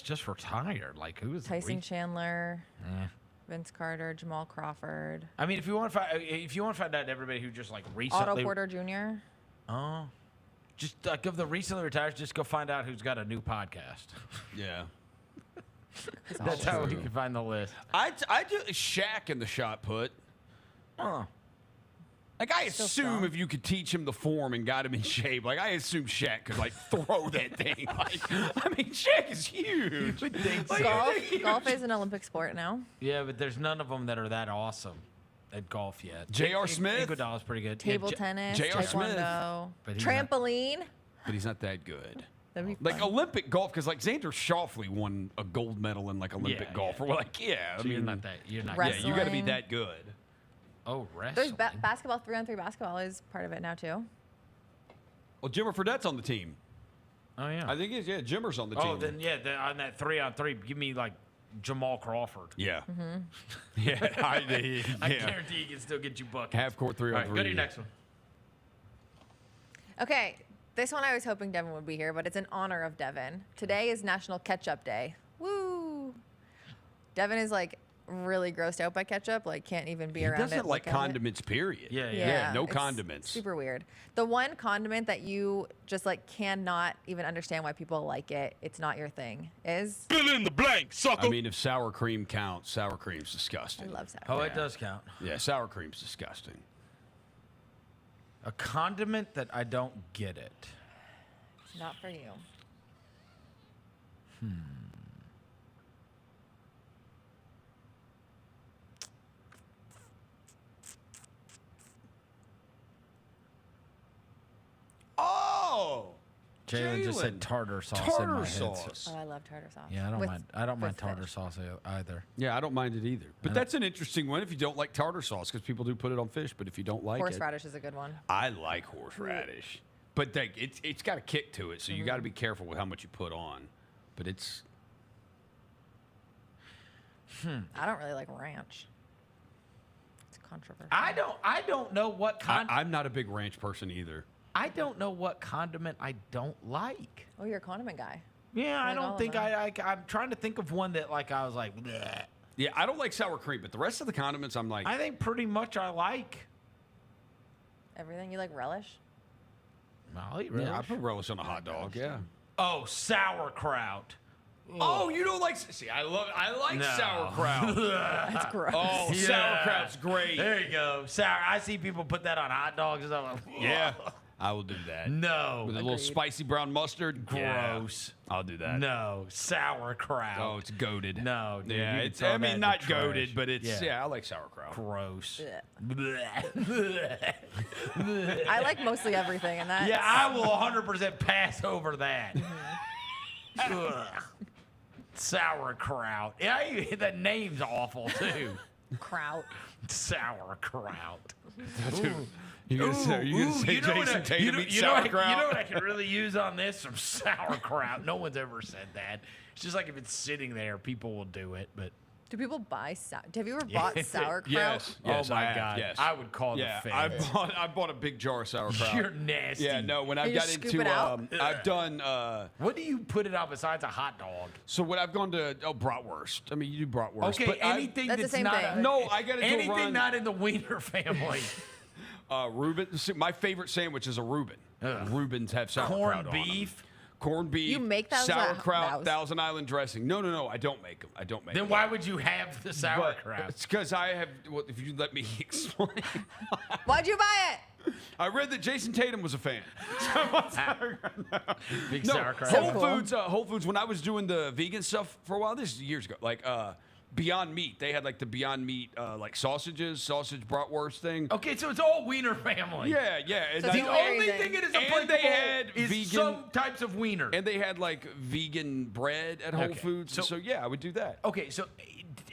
just retired? Like who is Tyson Chandler, Eh. Vince Carter, Jamal Crawford, I mean, if you want to find out everybody who just like recently Otto Porter Jr. Oh, just like of the recently retired, just go find out who's got a new podcast. Yeah. That's how we can find the list. I do Shaq in the shot put. Like, I Still assume strong. if you could teach him the form and got him in shape, like, I assume Shaq could, like, throw that thing. Like, I mean, Shaq is huge. Golf is an Olympic sport now. Yeah, but there's none of them that are that awesome at golf yet. J.R. Smith? Iguodala's pretty good. Table tennis, J.R. Smith. taekwondo, But he's not- trampoline. But he's not that good. That'd be Like, fun. Olympic golf, because, like, Xander Schauffele won a gold medal in, like, Olympic golf. Or, like, yeah. I So mean, you're not that. You're not. yeah, you got to be Wrestling. that good. Oh, There's wrestling. basketball, 3-on-3 basketball is part of it now too. Well, Jimmer Fredette's on the team. Oh yeah. I think he's, Jimmer's on the team. Oh, then yeah, on that 3-on-3, give me like Jamal Crawford. Yeah. Mm-hmm. Yeah. I yeah. guarantee he can still get you buckets. Half court 3-on-3. All right, go to your next one. Okay, this one I was hoping Devin would be here, but it's in honor of Devin. Today is National Ketchup Day. Woo! Devin is like really grossed out by ketchup, like can't even be He around doesn't it. like look at it. condiments, period. Yeah. No it's condiments. Super weird. The one condiment that you just like cannot even understand why people like it, it's not your thing, is? Fill in the blank, sucker. I mean, if sour cream counts, sour cream's I disgusting. love sour Oh, cream. it does count. Yeah, sour cream's disgusting. A condiment that I don't get it. Not for you. Oh! Jalen just said Jalen. tartar sauce in Tartar my head. sauce. Oh, I love tartar sauce. Yeah, I don't With- mind. I don't mind with tartar fish. sauce either. Yeah, I don't mind it either. But I that's an interesting one if you don't like tartar sauce, because people do put it on fish. But if you don't like it, Horseradish is a good one. I like horseradish. But it's got a kick to it, so you got to be careful with how much you put on. But it's. I don't really like ranch. It's controversial. I don't know what I'm not a big ranch person either. I don't know what condiment I don't like. Oh, you're a condiment guy. Yeah, I Like all don't of think them. I'm trying to think of one that like I was like, bleh. Yeah, I don't like sour cream, but the rest of the condiments I'm like. I think pretty much I like. Everything you like relish? I'll eat relish. Yeah, I put relish on a hot dog. Yeah. Oh, sauerkraut. Oh, you don't like? See, I like No. sauerkraut. That's gross. Oh, Yeah. sauerkraut's great. There you go. Sour. I see people put that on hot dogs and stuff. Like, Yeah, I will do that. No. With a little spicy brown mustard. Gross. Yeah, I'll do that. No. Sauerkraut. Oh, it's goated. No, dude. Yeah, you can it's. throw I that mean, in not the trash. goated, but it's. Yeah, I like sauerkraut. Gross. Blech. I like mostly everything, and that. Yeah, I will 100% pass over that. Ugh. Sauerkraut. Yeah, the name's awful too. Kraut. Sauerkraut. You gonna say Jayson Tatum eats sauerkraut? You know what I can really use on this? Some sauerkraut. No one's ever said that. It's just like if it's sitting there, people will do it. But Do people buy have you ever bought sauerkraut? Yes. oh my I have, God, yes. I would call Yeah, the I feds. bought a big jar of sauerkraut. You're nasty. Yeah, no. When You I've just got scoop into, it out? I've done. What do you put it on besides a hot dog? So when I've gone to bratwurst. I mean, you do bratwurst. Okay, but anything That's the that's same not thing. No, I got to do a anything run. not in the Wiener family. Reuben. My favorite sandwich is a Reuben. Reubens have sauerkraut Corned on them. beef. Corned beef. You make those at sauerkraut, house? Thousand Island dressing. No. I don't make them. I don't make Then them. why would you have the sauerkraut? It's because I have. Well, if you let me explain. Why'd you buy it? I read that Jayson Tatum was a fan. Big No, sauerkraut. Whole cool. Foods. Whole Foods. When I was doing the vegan stuff for a while, this is years ago. Like Beyond Meat, they had like the Beyond Meat like sausages, sausage bratwurst thing. Okay, so it's all Wiener family. Yeah. And So I- The it's only amazing. thing it is And applicable they had is vegan- some types of wiener. and they had like vegan bread at Whole Okay, Foods. So yeah, I would do that. Okay, so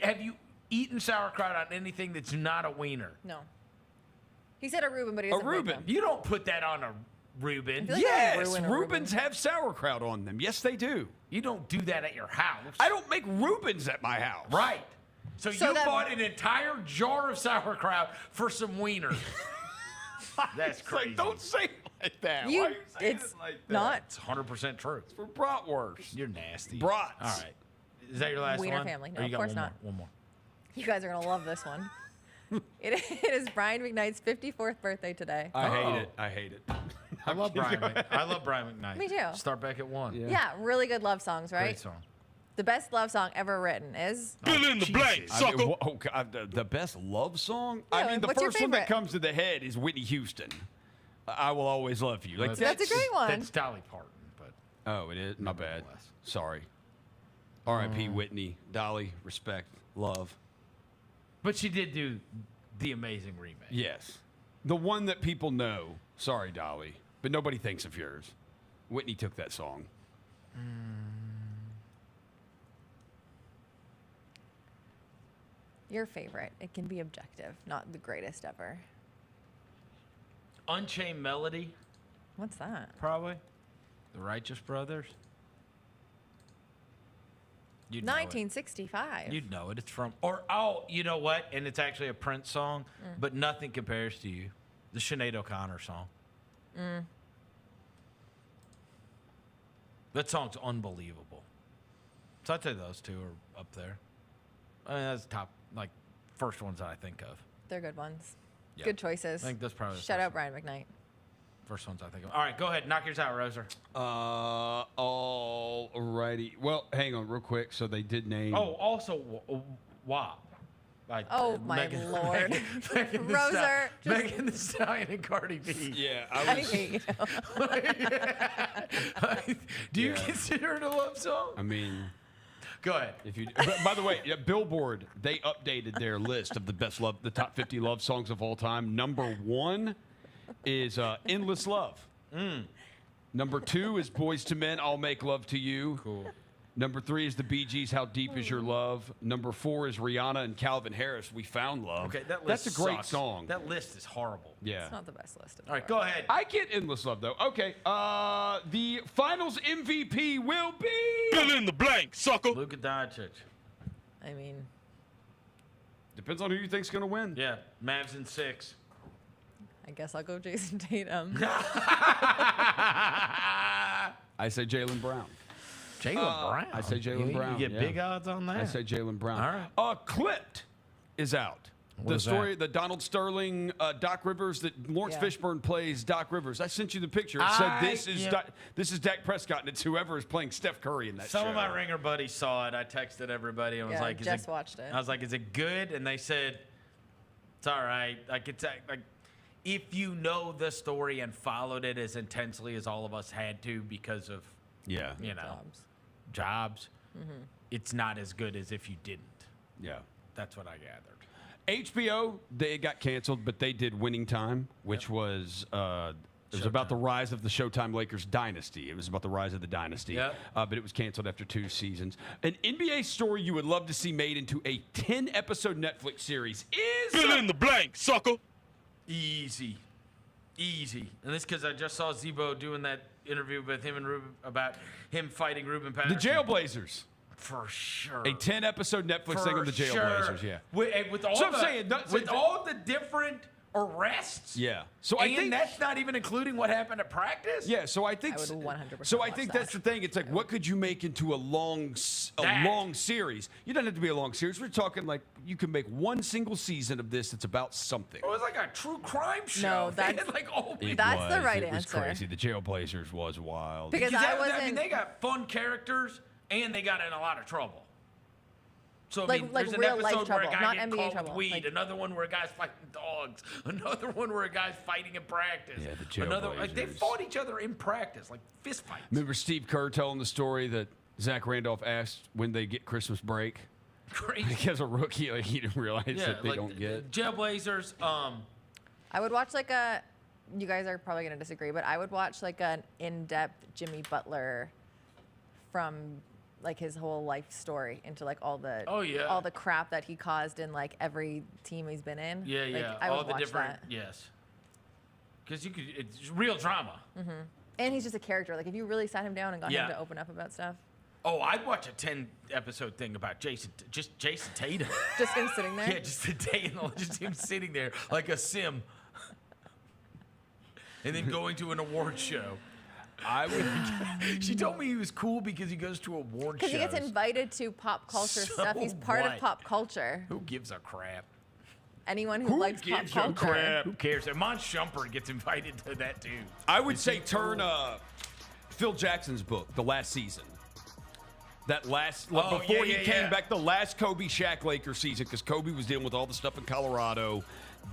have you eaten sauerkraut on anything that's not a wiener? No. He said a Reuben, but he A doesn't make Reuben. them. You don't put that on a Reuben. I feel like Yes, Reuben or Reubens have sauerkraut on them. Yes, they do. You don't do that at your house. I don't make Reubens at my house. Right. So So you that- bought an entire jar of sauerkraut for some wiener. That's It's like, crazy. don't say it like that. You- Why are you saying it's it like that? not. It's 100% true. For bratwurst. You're nasty. Brats. All right. Is that your last Wiener one? family. No, Or you of got course one not. More? One more. You guys are going to love this one. It is Brian McKnight's 54th birthday today. I hate it. I hate it. I love Brian. I love Brian McKnight. Me too. Start back at 1. Yeah, really good love songs, right? Great song. The best love song ever written is. Fill in the blank, The best love song? Yeah, I mean, the what's your first one that favorite? comes to the head is Whitney Houston. I will always love you. Like That's a great one. That's Dolly Parton, but Oh, it is? My bad. Sorry. R.I.P. Whitney. Dolly, respect, love. but she did do the amazing remake. Yes. The one that people know. Sorry, Dolly. But nobody thinks of yours. Whitney took that song. Your favorite. It can be objective, not the greatest ever. Unchained Melody, What's that? probably. The Righteous Brothers. You'd know it. 1965. You'd know it. It's from, you know what? And it's actually a Prince song, but Nothing Compares to You. The Sinead O'Connor song. That song's unbelievable. So I'd say those two are up there. I mean, that's top, like, first ones that I think of. They're good ones. Yeah. Good choices. I think that's probably the Shout first out Brian McKnight. First ones I think of. All right, go ahead. Knock yours out, Roser. All righty. Well, hang on real quick. So they did name. Oh, also, WAP. By, Oh, my Lord. Roser, just- Megan Thee Stallion and Cardi B. Yeah, I hate you. Do you consider it a love song? I mean, Go ahead. if you. By the way, Billboard, they updated their list of the top 50 love songs of all time. Number 1 is "Endless Love." Number 2 is "Boys to Men, I'll Make Love to You." Cool. Number 3 is the Bee Gees, How Deep Is Your Love? Number 4 is Rihanna and Calvin Harris, We Found Love. Okay, that list That's a great sucks. song. That list is horrible. Yeah. It's not the best list. All right, go ahead. I get Endless Love, though. Okay, the finals MVP will be... Fill in the blank, sucker. Luka Doncic. I mean... Depends on who you think's going to win. Yeah, Mavs in 6. I guess I'll go Jayson Tatum. I say Jaylen Brown. Jaylen Brown? I say Jaylen Brown. You get big odds on that? I say Jaylen Brown. All right. Clipped is out. What is story, that? the Donald Sterling, Doc Rivers, that Lawrence Fishburne plays Doc Rivers. I sent you the picture. It said this is Dak Prescott, and it's whoever is playing Steph Curry in that show. Some of my Ringer buddies saw it. I texted everybody and was like, Jess watched it. I was like, is it good? And they said, it's all right. Like, it's like, if you know the story and followed it as intensely as all of us had to because of, you know, jobs, it's not as good as if you didn't. Yeah. That's what I gathered. HBO, they got canceled, but they did Winning Time, which was it was about the rise of the Showtime Lakers dynasty. It was about the rise of the dynasty, but it was canceled after 2 seasons. An NBA story you would love to see made into a 10-episode Netflix series is... Fill in the blank, sucker. Easy. And this because I just saw Zebo doing that interview with him and Ruben about him fighting Ruben Patterson. The Jailblazers. For sure. A 10-episode Netflix thing on the Jailblazers, yeah. With all the different arrests. Yeah. So I think that's not even including what happened at practice. Yeah. So I think. I would 100%. So I think that's the thing. It's like, what could you make into a long series? You don't have to be a long series. We're talking like you can make one single season of this that's about something. It was like a true crime show. No, They that's had, like, the right It was answer. crazy. The Jailblazers was wild. Because I mean, they got fun characters and they got in a lot of trouble. So I mean, like there's an real life episode where a trouble, guy not gets NBA caught trouble. with weed, Like- another one where a guy's fighting dogs, another one where a guy's fighting in practice. Yeah, the another like they Jailblazers. fought each other in practice, like fist fights. Remember Steve Kerr telling the story that Zach Randolph asked when they get Christmas break? Crazy. Because a rookie, like, he didn't realize that they don't get. Jailblazers. I would watch like a. You guys are probably gonna disagree, but I would watch like an in-depth Jimmy Butler from like his whole life story into like all the all the crap that he caused in like every team he's been in. Yeah, like, yeah. I all would the watch different. that. Yes. Because it's real drama. And he's just a character. Like if you really sat him down and got Yeah. him to open up about stuff, Oh, I'd watch a 10-episode thing about Jayson Tatum. just him sitting there. Yeah, just a day in the just him sitting there like a sim. And then going to an award show. I would. She told me he was cool because he goes to award shows. Because he gets invited to pop culture So stuff. He's part what? of pop culture. Who gives a crap? Anyone who likes pop culture. Who cares? Amon Shumpert gets invited to that too. I would say turn Phil Jackson's book, The Last Season. That last, before he came back, the last Kobe Shaq Lakers season, because Kobe was dealing with all the stuff in Colorado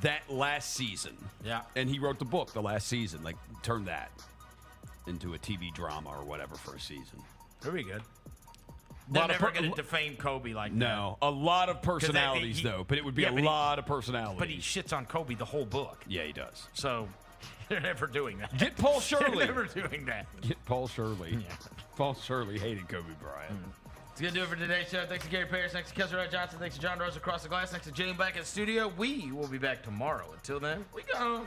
that last season. Yeah. And he wrote the book, The Last Season. Like, turn that into a TV drama or whatever for a season. Very good. They're never going to defame Kobe like that. No. A lot of personalities, though. But it would be a lot of personalities. But he shits on Kobe the whole book. Yeah, he does. So they're never doing that. Get Paul Shirley. They're never doing that. Get Paul Shirley. Yeah. Paul Shirley hated Kobe Bryant. It's going to do it for today's show. Thanks to Gary Parrish. Thanks to Kelcey Wright Johnson. Thanks to John Rose across the glass. Thanks to Jane back in the studio. We will be back tomorrow. Until then, we go.